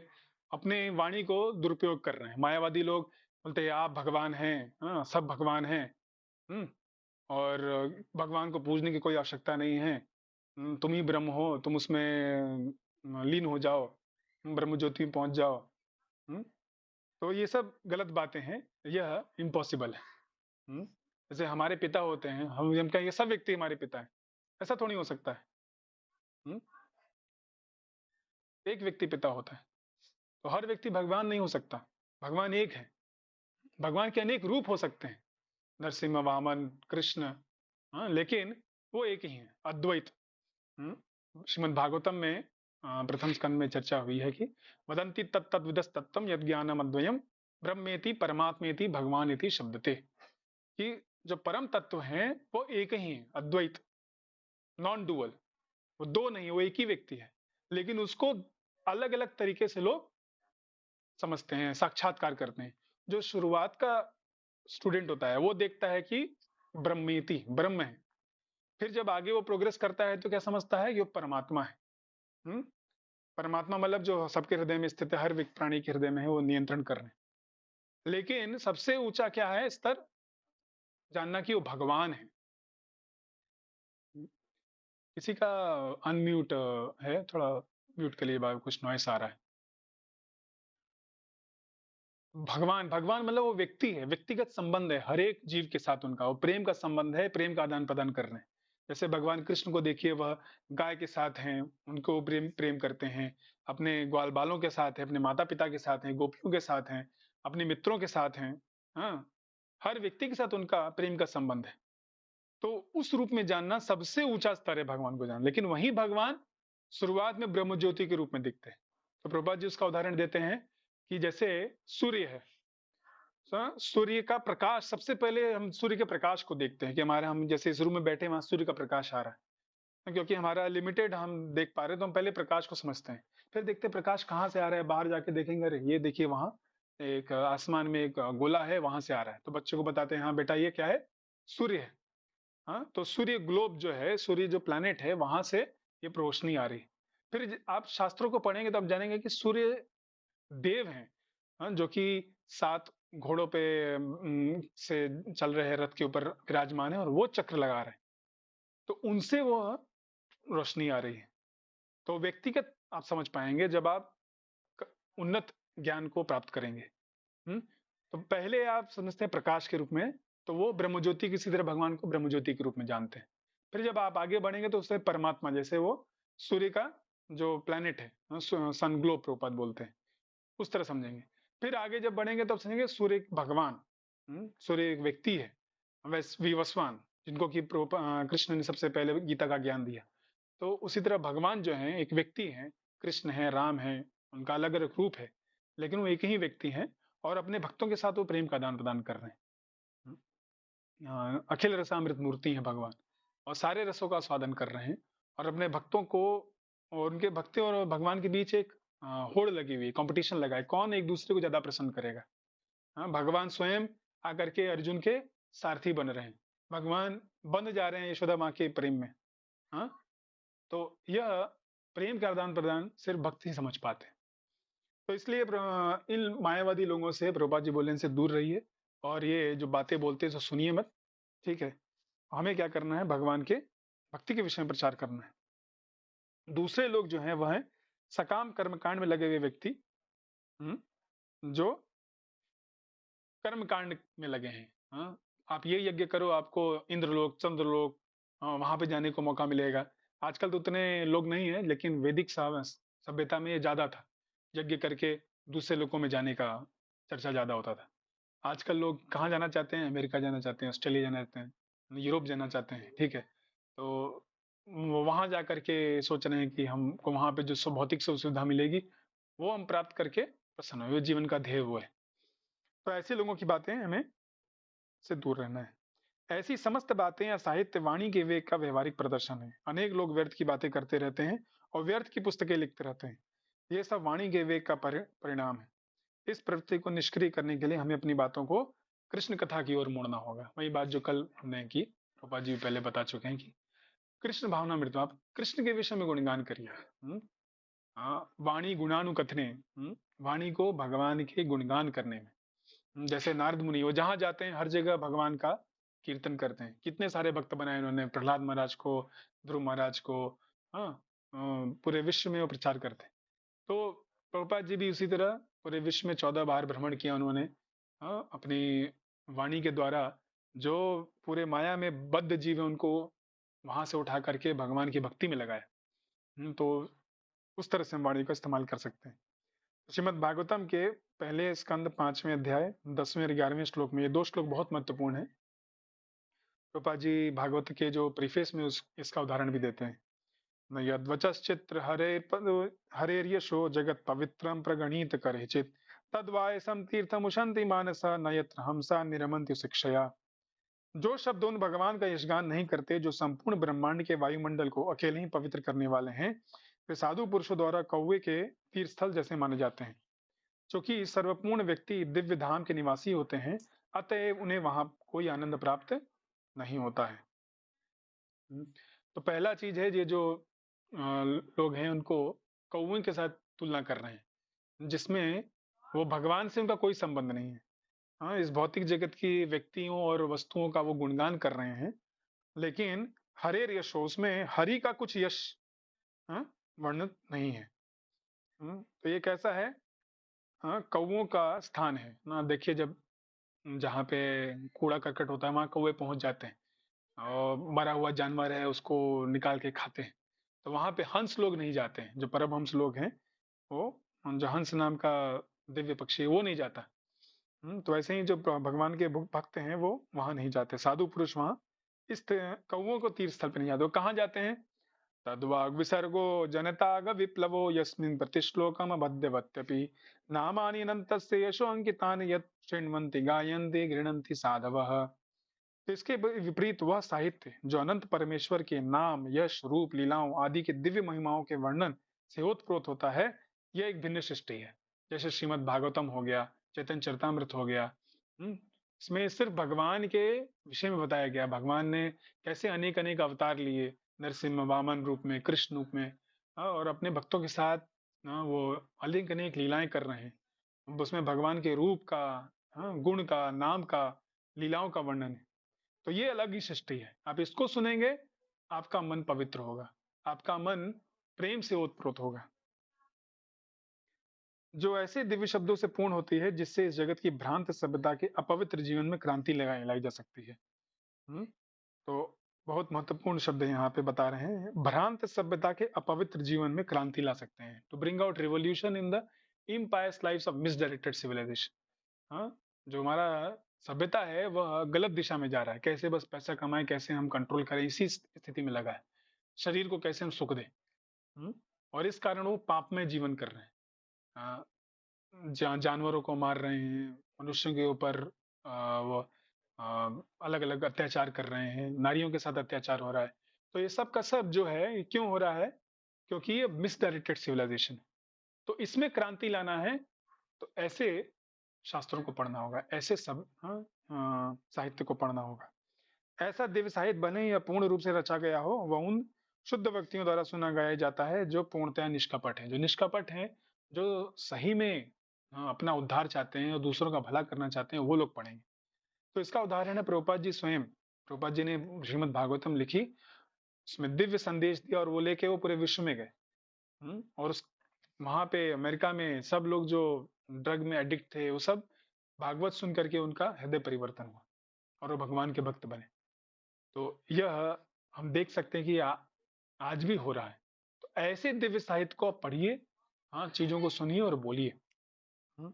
अपने वाणी को दुरुपयोग कर रहे हैं। मायावादी लोग बोलते हैं आप भगवान हैं, सब भगवान हैं, हम्म, और भगवान को पूजने की कोई आवश्यकता नहीं है, तुम ही ब्रह्म हो, तुम उसमें लीन हो जाओ, ब्रह्म ज्योति में पहुंच जाओ। हम्म, तो ये सब गलत बातें हैं, यह इम्पॉसिबल है। जैसे हमारे पिता होते हैं, हम कहेंगे सब व्यक्ति हमारे पिता है, ऐसा थोड़ी हो सकता है। हम्म, एक व्यक्ति पिता होता है, तो हर व्यक्ति भगवान नहीं हो सकता। भगवान एक है, भगवान के अनेक रूप हो सकते हैं, नरसिंह, वामन, कृष्ण, हाँ, लेकिन वो एक ही है, अद्वैत। श्रीमद् भागवतम में प्रथम स्कंद में चर्चा हुई है कि वदंती तत्तद्विदस् तत्त्वम् यद् ज्ञानम् अद्वयम् ब्रह्मेति परमात्मेति भगवानेति शब्दते, कि जो परम तत्व है वो एक ही है, अद्वैत, नॉन डुअल। वो दो नहीं, वो एक ही व्यक्ति है, लेकिन उसको अलग अलग तरीके से लोग समझते हैं, साक्षात्कार करते हैं। जो शुरुआत का स्टूडेंट होता है वो देखता है कि ब्रह्मेति, ब्रह्म है। फिर जब आगे वो प्रोग्रेस करता है तो क्या समझता है कि वो परमात्मा है। हम्म, परमात्मा मतलब जो सबके हृदय में स्थित है, हर व्यक्ति प्राणी के हृदय में है, वो नियंत्रण कर रहे हैं। लेकिन सबसे ऊंचा क्या है स्तर? जानना कि वो भगवान है। किसी का अनम्यूट है, थोड़ा म्यूट के लिए कुछ नॉइस आ रहा है। भगवान, भगवान मतलब वो व्यक्ति है, व्यक्तिगत संबंध है हर एक जीव के साथ उनका, वो प्रेम का संबंध है, प्रेम का आदान प्रदान कर रहे हैं। जैसे भगवान कृष्ण को देखिए, वह गाय के साथ हैं, उनको प्रेम प्रेम करते हैं, अपने ग्वाल बालों के साथ हैं, अपने माता पिता के साथ हैं, गोपियों के साथ हैं, अपने मित्रों के साथ हैं। हाँ, हर व्यक्ति के साथ उनका प्रेम का संबंध है। तो उस रूप में जानना सबसे ऊंचा स्तर है भगवान को जानना। लेकिन वही भगवान शुरुआत में ब्रह्म ज्योति के रूप में दिखते हैं। तो प्रभुपाद जी उसका उदाहरण देते हैं कि जैसे सूर्य है, सूर्य का प्रकाश, सबसे पहले हम सूर्य के प्रकाश को देखते हैं कि हमारे, हम जैसे इस रूम में बैठे वहां सूर्य का प्रकाश आ रहा है, क्योंकि हमारा लिमिटेड हम देख पा रहे हैं, तो हम पहले प्रकाश को समझते हैं। फिर देखते हैं प्रकाश कहाँ से आ रहा है, बाहर जाके देखेंगे, अरे ये देखिए वहां एक आसमान में एक गोला है, वहां से आ रहा है। तो बच्चों को बताते हैं, हाँ बेटा ये क्या है? सूर्य है। हाँ, तो सूर्य ग्लोब जो है, सूर्य जो प्लैनेट है, वहां से ये रोशनी आ रही है। फिर आप शास्त्रों को पढ़ेंगे तो आप जानेंगे कि सूर्य देव हैं, हाँ, जो कि 7 घोड़ों पे से चल रहे हैं, रथ के ऊपर विराजमान है, और वो चक्र लगा रहे हैं, तो उनसे वो रोशनी आ रही है। तो व्यक्तिगत आप समझ पाएंगे जब आप उन्नत ज्ञान को प्राप्त करेंगे। तो पहले आप समझते हैं प्रकाश के रूप में, तो वो ब्रह्मज्योति, किसी तरह भगवान को ब्रह्मज्योति के रूप में जानते हैं। फिर जब आप आगे बढ़ेंगे तो उससे परमात्मा, जैसे वो सूर्य का जो प्लैनेट है, सन ग्लोब प्रभुपाद बोलते हैं, उस तरह समझेंगे। फिर आगे जब बढ़ेंगे तब समझेंगे सूर्य एक भगवान, सूर्य एक व्यक्ति है, विवस्वान, जिनको कि कृष्ण ने सबसे पहले गीता का ज्ञान दिया। तो उसी तरह भगवान जो है एक व्यक्ति है, कृष्ण है, राम है, उनका अलग अलग रूप है। लेकिन वो एक ही व्यक्ति हैं और अपने भक्तों के साथ वो प्रेम का आदान प्रदान कर रहे हैं। अखिल रसामृत मूर्ति है भगवान और सारे रसों का स्वादन कर रहे हैं और अपने भक्तों को, और उनके भक्ति और भगवान के बीच एक होड़ लगी हुई है, कंपटीशन लगा है, कौन एक दूसरे को ज्यादा प्रसन्न करेगा। हाँ, भगवान स्वयं आकर के अर्जुन के सारथी बन रहे हैं, भगवान बन जा रहे हैं यशोदा माँ के प्रेम में। हाँ, तो यह प्रेम का आदान प्रदान सिर्फ भक्त ही समझ पाते हैं। तो इसलिए इन मायावादी लोगों से प्रभुपाद जी बोले इनसे दूर रहिए और ये जो बातें बोलते हैं तो सुनिए मत। ठीक है, हमें क्या करना है, भगवान के भक्ति के विषय में प्रचार करना है। दूसरे लोग जो हैं वह हैं सकाम कर्मकांड में लगे हुए व्यक्ति, जो कर्मकांड में लगे हैं। हाँ, आप ये यज्ञ करो, आपको इंद्रलोक चंद्रलोक वहां पे जाने को मौका मिलेगा। आजकल तो उतने लोग नहीं है, लेकिन वैदिक सभ्यता में ये ज्यादा था, यज्ञ करके दूसरे लोकों में जाने का चर्चा ज्यादा होता था। आजकल लोग कहाँ जाना चाहते हैं, अमेरिका जाना चाहते हैं, ऑस्ट्रेलिया जाना चाहते हैं, यूरोप जाना चाहते हैं। ठीक है, तो वहां जा करके सोच रहे हैं कि हमको वहां पे जो भौतिक सुविधा मिलेगी वो हम प्राप्त करके प्रसन्न हो, जीवन का ध्येय वो है। तो ऐसे लोगों की बातें हमें से दूर रहना है। ऐसी समस्त बातें या साहित्य वाणी के विवेक का व्यवहारिक प्रदर्शन है। अनेक लोग व्यर्थ की बातें करते रहते हैं और व्यर्थ की पुस्तकें लिखते रहते हैं। ये सब वाणी के विवेक का परिणाम है। इस प्रवृत्ति को निष्क्रिय करने के लिए हमें अपनी बातों को कृष्ण कथा की ओर मोड़ना होगा। वही बात जो कल हमने की, गोपा जी पहले बता चुके हैं कि कृष्ण भावना मृत्यु, आप कृष्ण के विषय में गुणगान करिए। वाणी गुणानुकथने, वाणी को भगवान के गुणगान करने में, जैसे नारद मुनि वो जहां जाते हैं हर जगह भगवान का कीर्तन करते हैं। कितने सारे भक्त बनाए उन्होंने, प्रहलाद महाराज को, ध्रुव महाराज को। हाँ, पूरे विश्व में वो प्रचार करते हैं। तो प्रभुपाद जी भी उसी तरह पूरे विश्व में 14 बार भ्रमण किया उन्होंने। हाँ, अपनी वाणी के द्वारा जो पूरे माया में बद्ध जीव है उनको वहां से उठा करके भगवान की भक्ति में लगाया। तो उस तरह से हम वाणी का इस्तेमाल कर सकते हैं। श्रीमद् भागवतम के पहले स्कंद 5वें अध्याय 10वें और 11वें श्लोक में, ये दो श्लोक बहुत महत्वपूर्ण है। प्रभुपाद जी भागवत के जो प्रीफेस में इसका उदाहरण भी देते हैं। न यद्वचश्चित्र हरेर्यशो जगत पवित्रम प्रगणित करेचित तद्वायसम तीर्थमुशंति मानसा न यत्र हमसा निरमंति शिक्षया। जो शब्द उन भगवान का यशगान नहीं करते जो संपूर्ण ब्रह्मांड के वायुमंडल को अकेले ही पवित्र करने वाले हैं, वे साधु पुरुषों द्वारा कौवे के तीर्थस्थल जैसे माने जाते हैं। क्योंकि सर्वपूर्ण व्यक्ति दिव्य धाम के निवासी होते हैं, अतएव उन्हें वहां कोई आनंद प्राप्त नहीं होता है। तो पहला चीज है, ये जो लोग हैं उनको कौवे के साथ तुलना कर रहे हैं, जिसमें वो भगवान से उनका कोई संबंध नहीं है। हाँ, इस भौतिक जगत की व्यक्तियों और वस्तुओं का वो गुणगान कर रहे हैं, लेकिन हरेर यशो उसमें हरि का कुछ यश हाँ, वर्णित नहीं है। तो ये कैसा है, हाँ, कौवों का स्थान है ना। देखिए, जब जहाँ पे कूड़ा करकट होता है वहां कौवे पहुंच जाते हैं और मरा हुआ जानवर है उसको निकाल के खाते हैं। तो वहां पे हंस लोग नहीं जाते हैं, जो परमहंस लोग हैं वो, जो हंस नाम का दिव्य पक्षी है वो नहीं जाता। तो ऐसे ही जो भगवान के भक्त हैं वो वहां नहीं जाते, साधु पुरुष वहां इस कौवों को तीर्थ स्थल पे नहीं जाते। वो कहाँ जाते हैं, तद्वाग विसर्गो जनताग विप्लवो यस्मिन् प्रतिश्लोकम अबध्यवत्यपि नामानि अनन्तस्य यशो अंकितानि यत् शृण्वन्ति गायन्ति गृह्णन्ति साधवः। तो इसके विपरीत वह साहित्य जो अनंत परमेश्वर के नाम, यश, रूप, लीलाओं आदि के दिव्य महिमाओं के वर्णन से ओतप्रोत होता है, यह एक भिन्न सृष्टि है। जैसे श्रीमद् भागवतम हो गया, चैतन्य चरितमृत हो गया। इसमें सिर्फ भगवान के विषय में बताया गया, भगवान ने कैसे अनेक अनेक अवतार लिए, नरसिंह वामन रूप में, कृष्ण रूप में, और अपने भक्तों के साथ वो अनेक अनेक लीलाएं कर रहे हैं। उसमें भगवान के रूप का, गुण का, नाम का, लीलाओं का वर्णन है। तो ये अलग ही सृष्टि है। आप इसको सुनेंगे, आपका मन पवित्र होगा, आपका मन प्रेम से ओतप्रोत होगा। जो ऐसे दिव्य शब्दों से पूर्ण होती है जिससे इस जगत की भ्रांत सभ्यता के अपवित्र जीवन में क्रांति लाई जा सकती है। तो बहुत महत्वपूर्ण शब्द यहाँ पे बता रहे हैं, भ्रांत सभ्यता के अपवित्र जीवन में क्रांति ला सकते हैं, to bring out revolution in the impious lives of misdirected civilisation. हाँ, जो हमारा सभ्यता है वह गलत दिशा में जा रहा है, कैसे बस पैसा कमाएं, कैसे हम कंट्रोल करें, इसी स्थिति में लगा है। शरीर को कैसे हम सुख दें, और इस कारण वो पाप में जीवन कर रहे हैं। जानवरों को मार रहे हैं, मनुष्यों के ऊपर वो अलग अलग अत्याचार कर रहे हैं, नारियों के साथ अत्याचार हो रहा है। तो ये सब का सब जो है ये क्यों हो रहा है? क्योंकि ये मिसडायरेक्टेड सिविलाइजेशन है। तो इसमें क्रांति लाना है तो ऐसे शास्त्रों को पढ़ना होगा, ऐसे सब साहित्य को पढ़ना होगा। ऐसा दिव्य साहित्य भले ही अपूर्ण रूप से रचा गया हो, वह उन शुद्ध व्यक्तियों द्वारा सुना गाया जाता है जो पूर्णतः निष्कपट है। जो निष्कपट है, जो सही में अपना उद्धार चाहते हैं और दूसरों का भला करना चाहते हैं, वो लोग पढ़ेंगे। तो इसका उदाहरण है प्रभुपाद जी स्वयं। प्रभुपाद जी ने श्रीमद् भागवतम लिखी, उसमें दिव्य संदेश दिया और वो लेके वो पूरे विश्व में गए। और उस वहां पे अमेरिका में सब लोग जो ड्रग में एडिक्ट थे, वो सब भागवत सुन करके उनका हृदय परिवर्तन हुआ और वो भगवान के भक्त बने। तो यह हम देख सकते हैं कि आज भी हो रहा है। तो ऐसे दिव्य साहित्य को आप पढ़िए, हाँ, चीजों को सुनिए और बोलिए। हम्म।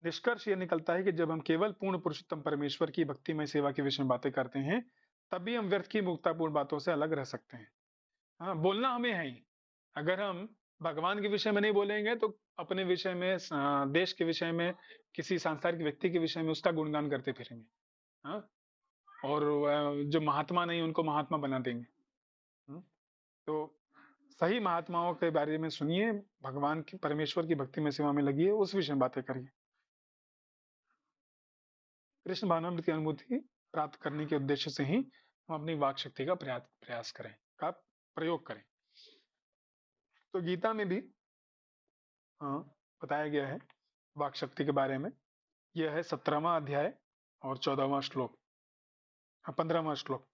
निष्कर्ष ये निकलता है कि जब हम केवल पूर्ण पुरुषोत्तम परमेश्वर की भक्तिमय सेवा के विषय में बातें करते हैं, तभी हम व्यर्थ की मुक्तापूर्ण बातों से अलग रह सकते हैं। हाँ, बोलना हमें है ही। अगर हम भगवान के विषय में नहीं बोलेंगे तो अपने विषय में, देश के विषय में, किसी सांसारिक व्यक्ति के विषय में उसका गुणगान करते फिरेंगे। हाँ, और जो महात्मा नहीं उनको महात्मा बना देंगे। हम्म, तो सही महात्माओं के बारे में सुनिए, भगवान की, परमेश्वर की भक्ति में सेवा में लगिए, उस विषय में बातें करिए। कृष्ण भावनामृत की अनुभूति प्राप्त करने के उद्देश्य से ही हम अपनी वाक शक्ति का प्रयास करें, का प्रयोग करें। तो गीता में भी हाँ बताया गया है वाक शक्ति के बारे में। यह है 17वां अध्याय और 14वां श्लोक, 15वां श्लोक।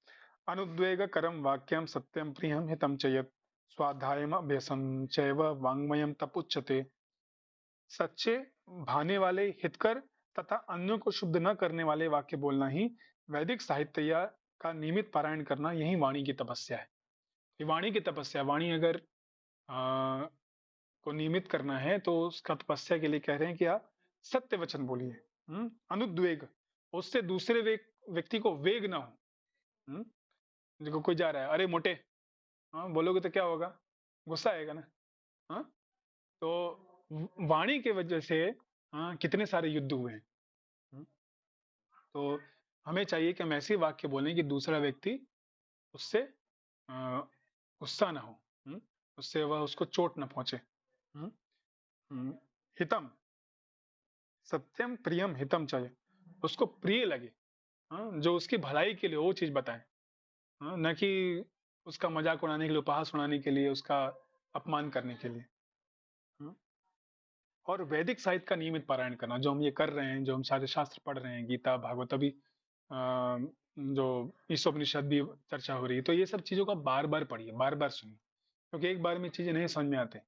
अनुद्वेग करम वाक्यम सत्यम प्रियम हितम च यत् स्वाध्यायम अभ्यसम चैव वाङ्मयम तपुच्यते। सच्चे, भाने वाले, हितकर तथा अन्यों को शुद्ध न करने वाले वाक्य बोलना ही वैदिक साहित्य का नियमित पारायण करना, यही वाणी की तपस्या है। ये वाणी की तपस्या, वाणी अगर को नियमित करना है तो उसका तपस्या के लिए कह रहे हैं कि आप सत्य वचन बोलिए। अनुद्वेग, उससे दूसरे व्यक्ति को वेग ना हो। हम्म, देखो कोई जा रहा है, अरे मोटे, हाँ बोलोगे तो क्या होगा? गुस्सा आएगा ना। हाँ, तो वाणी के वजह से हाँ कितने सारे युद्ध हुए हैं। हम्म, तो हमें चाहिए कि हम ऐसे वाक्य बोलें कि दूसरा व्यक्ति उससे अ, गुस्सा ना हो। उससे वह उसको चोट ना पहुंचे। हम्म, हम्म, हितम, सत्यम प्रियम हितम चाहिए, उसको प्रिय लगे। हाँ, जो उसकी भलाई के लिए वो चीज बताएं। हाँ, न कि उसका मजाक उड़ाने के लिए, उपहास उड़ाने के लिए, उसका अपमान करने के लिए। हाँ, और वैदिक साहित्य का नियमित पारायण करना, जो हम ये कर रहे हैं, जो हम सारे शास्त्र पढ़ रहे हैं, गीता भागवत, अभी जो ईशोपनिषद भी चर्चा हो रही है, तो ये सब चीजों का बार बार पढ़िए, बार बार सुनिए, क्योंकि एक बार में चीजें नहीं समझ में आते।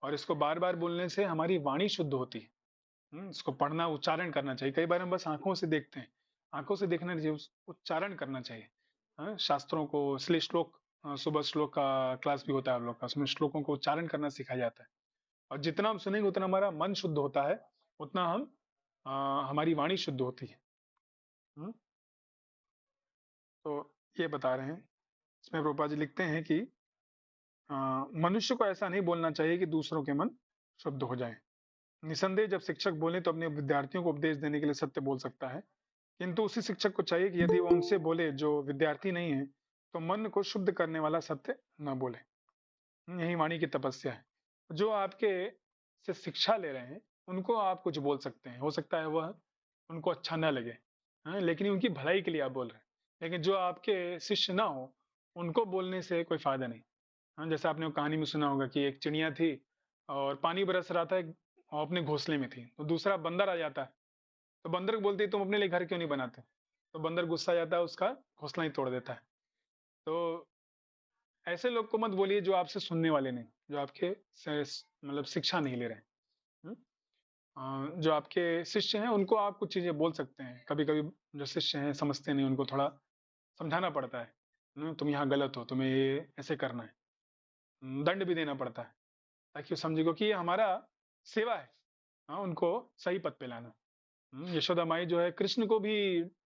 और इसको बार बार बोलने से हमारी वाणी शुद्ध होती है। इसको पढ़ना, उच्चारण करना चाहिए। कई बार हम बस आंखों से देखते हैं, आंखों से देखना नहीं चाहिए, उच्चारण करना चाहिए। शास्त्रों को, इसलिए श्लोक, सुबह श्लोक का क्लास भी होता है आप लोग का, उसमें श्लोकों को उच्चारण करना सिखाया जाता है। और जितना हम सुनेंगे उतना हमारा मन शुद्ध होता है, उतना हमारी वाणी शुद्ध होती है। हम्म, तो ये बता रहे हैं। इसमें प्रभुपाद जी लिखते हैं कि मनुष्य को ऐसा नहीं बोलना चाहिए कि दूसरों के मन शुद्ध हो जाए। निसंदेह जब शिक्षक बोले तो अपने विद्यार्थियों को उपदेश देने के लिए सत्य बोल सकता है, किंतु उसी शिक्षक को चाहिए कि यदि वो उनसे बोले जो विद्यार्थी नहीं है, तो मन को शुद्ध करने वाला सत्य न बोले। यही वाणी की तपस्या है। जो आपके से शिक्षा ले रहे हैं उनको आप कुछ बोल सकते हैं, हो सकता है वह उनको अच्छा ना लगे, लेकिन उनकी भलाई के लिए आप बोल रहे हैं। लेकिन जो आपके शिष्य ना हो, उनको बोलने से कोई फायदा नहीं। जैसे आपने वो कहानी में सुना होगा कि एक चिड़िया थी और पानी बरस रहा था, और अपने घोंसले में थी, तो दूसरा बंदर आ जाता है, तो बंदर को बोलती है तुम अपने लिए घर क्यों नहीं बनाते? तो बंदर गुस्सा आ जाता है, उसका घोंसला ही तोड़ देता है। तो ऐसे लोग को मत बोलिए जो आपसे सुनने वाले नहीं, जो आपके मतलब शिक्षा नहीं ले रहे हैं। हम्म? जो आपके शिष्य हैं उनको आप कुछ चीजें बोल सकते हैं। कभी कभी जो शिष्य हैं समझते नहीं, उनको थोड़ा समझाना पड़ता है। तुम यहाँ गलत हो, तुम्हें ये ऐसे करना है। दंड भी देना पड़ता है ताकि वो समझे, कि ये हमारा सेवा है। उनको सही पथ पे लाना। यशोदा माई जो है कृष्ण को भी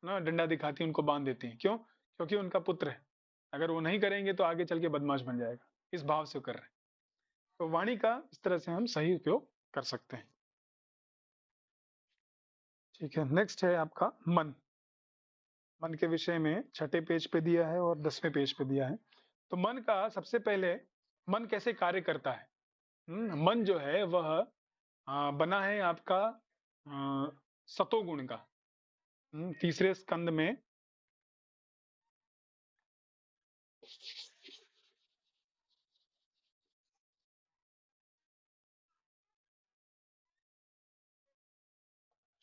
ना डंडा दिखाती है, उनको बांध देती है। क्यों? क्योंकि उनका पुत्र है। अगर वो नहीं करेंगे तो आगे चल के बदमाश बन जाएगा। इस भाव से वो कर रहे हैं। तो वाणी का इस तरह से हम सही उपयोग कर सकते हैं। ठीक है, नेक्स्ट है आपका मन। मन के विषय में छठे पेज पे दिया है और 10वें पेज पे दिया है। तो मन का सबसे पहले, मन कैसे कार्य करता है? मन जो है वह बना है आपका सतोगुण का। तीसरे स्कंद में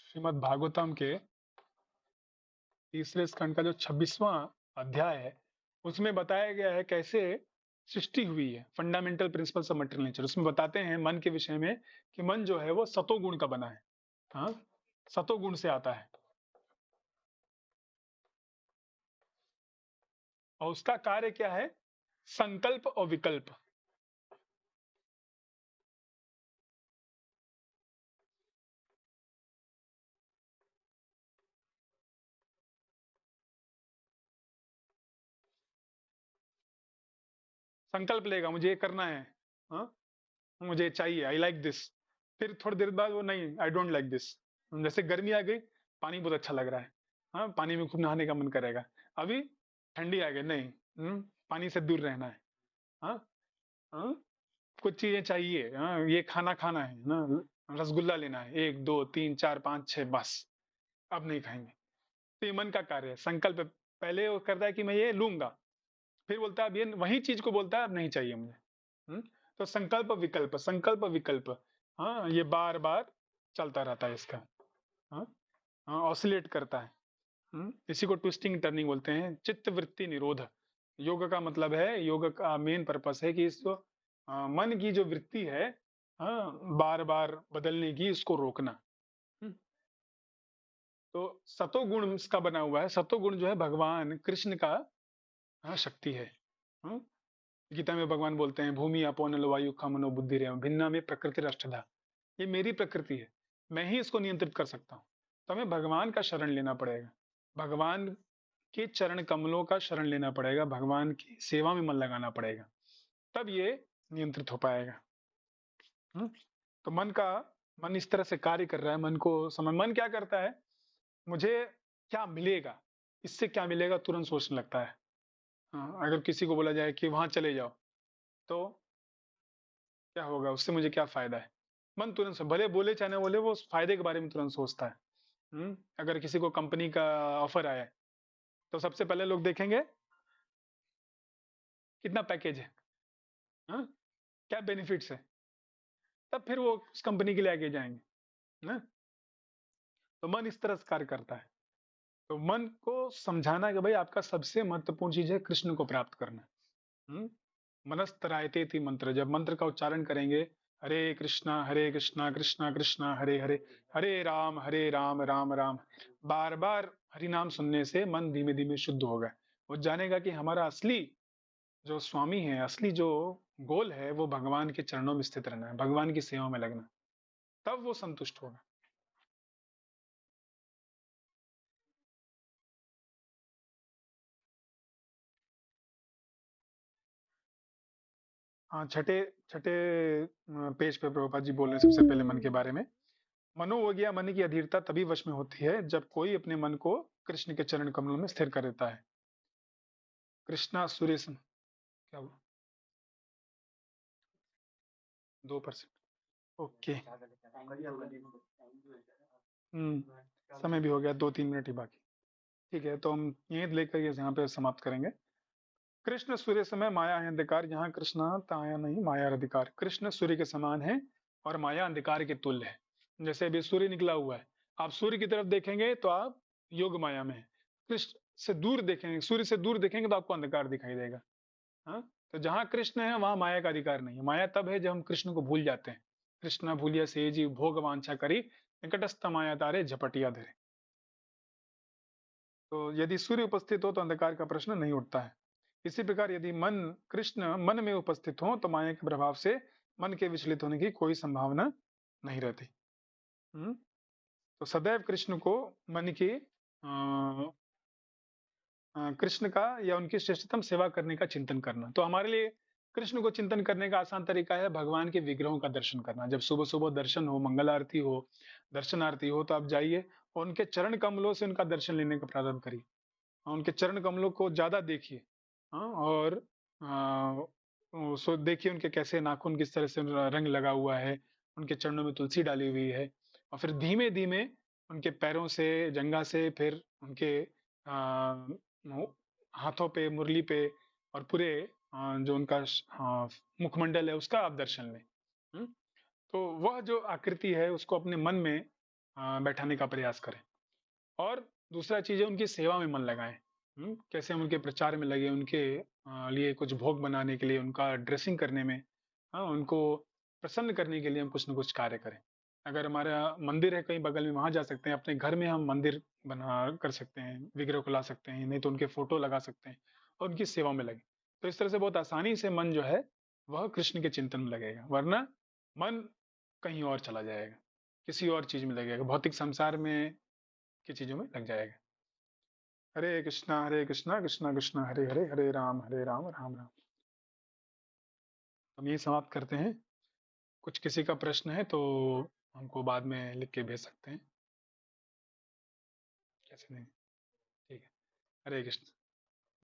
श्रीमद् भागवतम के तीसरे स्कंद का जो 26वां अध्याय है, उसमें बताया गया है कैसे सृष्टि हुई है, fundamental principles of material nature. उसमें बताते हैं मन के विषय में कि मन जो है वो सतोगुण का बना है। हाँ, सतोगुण से आता है और उसका कार्य क्या है? संकल्प और विकल्प। संकल्प लेगा मुझे ये करना है, हाँ, मुझे चाहिए, आई लाइक दिस। फिर थोड़ी देर बाद वो, नहीं, आई डोंट लाइक दिस। जैसे गर्मी आ गई, पानी बहुत अच्छा लग रहा है, हाँ, पानी में खूब नहाने का मन करेगा। अभी ठंडी आ गई, नहीं, पानी से दूर रहना है। हाँ, हाँ, कुछ चीजें चाहिए, हाँ, ये खाना खाना है ना, रसगुल्ला लेना है, 1 2 3 4 5 6, बस, अब नहीं खाएंगे। तो ये मन का कार्य है, संकल्प। पहले वो करता है कि मैं ये लूंगा, फिर बोलता है अब ये, वही चीज को बोलता है अब नहीं चाहिए मुझे। हम्म, तो संकल्प विकल्प, संकल्प विकल्प, हाँ, ये बार बार चलता रहता है इसका। हाँ, हाँ, ऑसिलेट करता है। इसी को ट्विस्टिंग टर्निंग बोलते हैं, चित्त वृत्ति निरोध। योग का मतलब है, योग का मेन पर्पस है कि इसको मन की जो वृत्ति है, हाँ, बार बार बदलने की, इसको रोकना। हम्म, तो सतोगुण इसका बना हुआ है। सतोगुण जो है भगवान कृष्ण का, हाँ, शक्ति है। हाँ, गीता में भगवान बोलते हैं, भूमि अपो नल वायु खम मनो बुद्धि रेव भिन्ना में प्रकृति राष्ट्रधा। ये मेरी प्रकृति है, मैं ही इसको नियंत्रित कर सकता हूँ। तो हमें भगवान का शरण लेना पड़ेगा, भगवान के चरण कमलों का शरण लेना पड़ेगा, भगवान की सेवा में मन लगाना पड़ेगा, तब ये नियंत्रित हो पाएगा। तो मन इस तरह से कार्य कर रहा है। मन को समझ, मन क्या करता है, मुझे क्या मिलेगा, इससे क्या मिलेगा तुरंत सोचने लगता है। हाँ, अगर किसी को बोला जाए कि वहां चले जाओ, तो क्या होगा, उससे मुझे क्या फायदा है, मन तुरंत से, भले बोले चाहे ना बोले, वो उस फायदे के बारे में तुरंत सोचता है। अगर किसी को कंपनी का ऑफर आया है, तो सबसे पहले लोग देखेंगे कितना पैकेज है, हाँ, क्या बेनिफिट्स है, तब फिर वो उस कंपनी के लिए आगे जाएंगे ना। तो मन इस तरह से कार्य करता है। तो मन को समझाना कि भाई आपका सबसे महत्वपूर्ण चीज है कृष्ण को प्राप्त करना। हम्म मनस्तरायते थी मंत्र, जब मंत्र का उच्चारण करेंगे, हरे कृष्णा कृष्णा कृष्णा हरे हरे, हरे राम राम राम, बार बार हरि नाम सुनने से मन धीमे धीमे शुद्ध होगा। वो जानेगा कि हमारा असली जो स्वामी है, असली जो गोल है, वो भगवान के चरणों में स्थित रहना है, भगवान की सेवा में लगना, तब वो संतुष्ट होगा। हाँ, छठे छठे पेज पे प्रभुपाद जी बोल रहे हैं सबसे पहले मन के बारे में। मनोवज्ञा, मन की अधीरता तभी वश में होती है जब कोई अपने मन को कृष्ण के चरण कमलों में स्थिर कर देता है। कृष्णा सूर्य क्या हुआ? 2%। ओके। समय भी हो गया, 2 3 मिनट ही बाकी। ठीक है, तो हम यहीं लेकर यहाँ पे समाप्त करेंगे। कृष्ण सूर्य समय माया है अंधकार, यहाँ कृष्ण ताया नहीं माया अधिकार। कृष्ण सूर्य के समान है और माया अंधकार के तुल्य है। जैसे अभी सूर्य निकला हुआ है, आप सूर्य की तरफ देखेंगे तो आप योग माया में है, कृष्ण से दूर देखेंगे, सूर्य से दूर देखेंगे तो आपको अंधकार दिखाई देगा। हाँ, तो जहाँ कृष्ण है वहां माया का अधिकार नहीं है। माया तब है जब हम कृष्ण को भूल जाते हैं। कृष्ण भूलिया से जीव भोग वांछा करी, निकटस्थ माया तारे झपटिया धरे। तो यदि सूर्य उपस्थित हो तो अंधकार का प्रश्न नहीं उठता है। इसी प्रकार यदि कृष्ण मन में उपस्थित हो तो माया के प्रभाव से मन के विचलित होने की कोई संभावना नहीं रहती। हम्म, तो सदैव कृष्ण को, मन की कृष्ण का या उनकी श्रेष्ठतम सेवा करने का चिंतन करना। तो हमारे लिए कृष्ण को चिंतन करने का आसान तरीका है भगवान के विग्रहों का दर्शन करना। जब सुबह सुबह दर्शन हो, मंगल आरती हो, दर्शन आरती हो, तो आप जाइए और उनके चरण कमलों से उनका दर्शन लेने का प्रारंभ करिए। उनके चरण कमलों को ज़्यादा देखिए। हाँ, और सो देखिए उनके कैसे नाखून किस तरह से रंग लगा हुआ है, उनके चरणों में तुलसी डाली हुई है और फिर धीमे-धीमे उनके पैरों से, जंघा से फिर उनके मु हाथों पे, मुरली पे और पूरे जो उनका मुखमंडल है उसका आप दर्शन लें। हुँ? तो वह जो आकृति है उसको अपने मन में बैठाने का प्रयास करें। और दूसरा चीज़ है उनकी सेवा में मन लगाएँ। कैसे हम उनके प्रचार में लगे, उनके लिए कुछ भोग बनाने के लिए, उनका ड्रेसिंग करने में, हाँ, उनको प्रसन्न करने के लिए हम कुछ न कुछ कार्य करें। अगर हमारा मंदिर है कहीं बगल में, वहाँ जा सकते हैं, अपने घर में हम मंदिर बना कर सकते हैं, विग्रह को ला सकते हैं, नहीं तो उनके फ़ोटो लगा सकते हैं और उनकी सेवा में लगें। तो इस तरह से बहुत आसानी से मन जो है, वह कृष्ण के चिंतन में लगेगा, वरना मन कहीं और चला जाएगा, किसी और चीज़ में लगेगा, भौतिक संसार में की चीज़ों में लग जाएगा। हरे कृष्णा कृष्णा कृष्णा हरे हरे, हरे राम राम राम। हम यही समाप्त करते हैं। कुछ किसी का प्रश्न है तो हमको बाद में लिख के भेज सकते हैं। कैसे नहीं? ठीक है। हरे कृष्ण।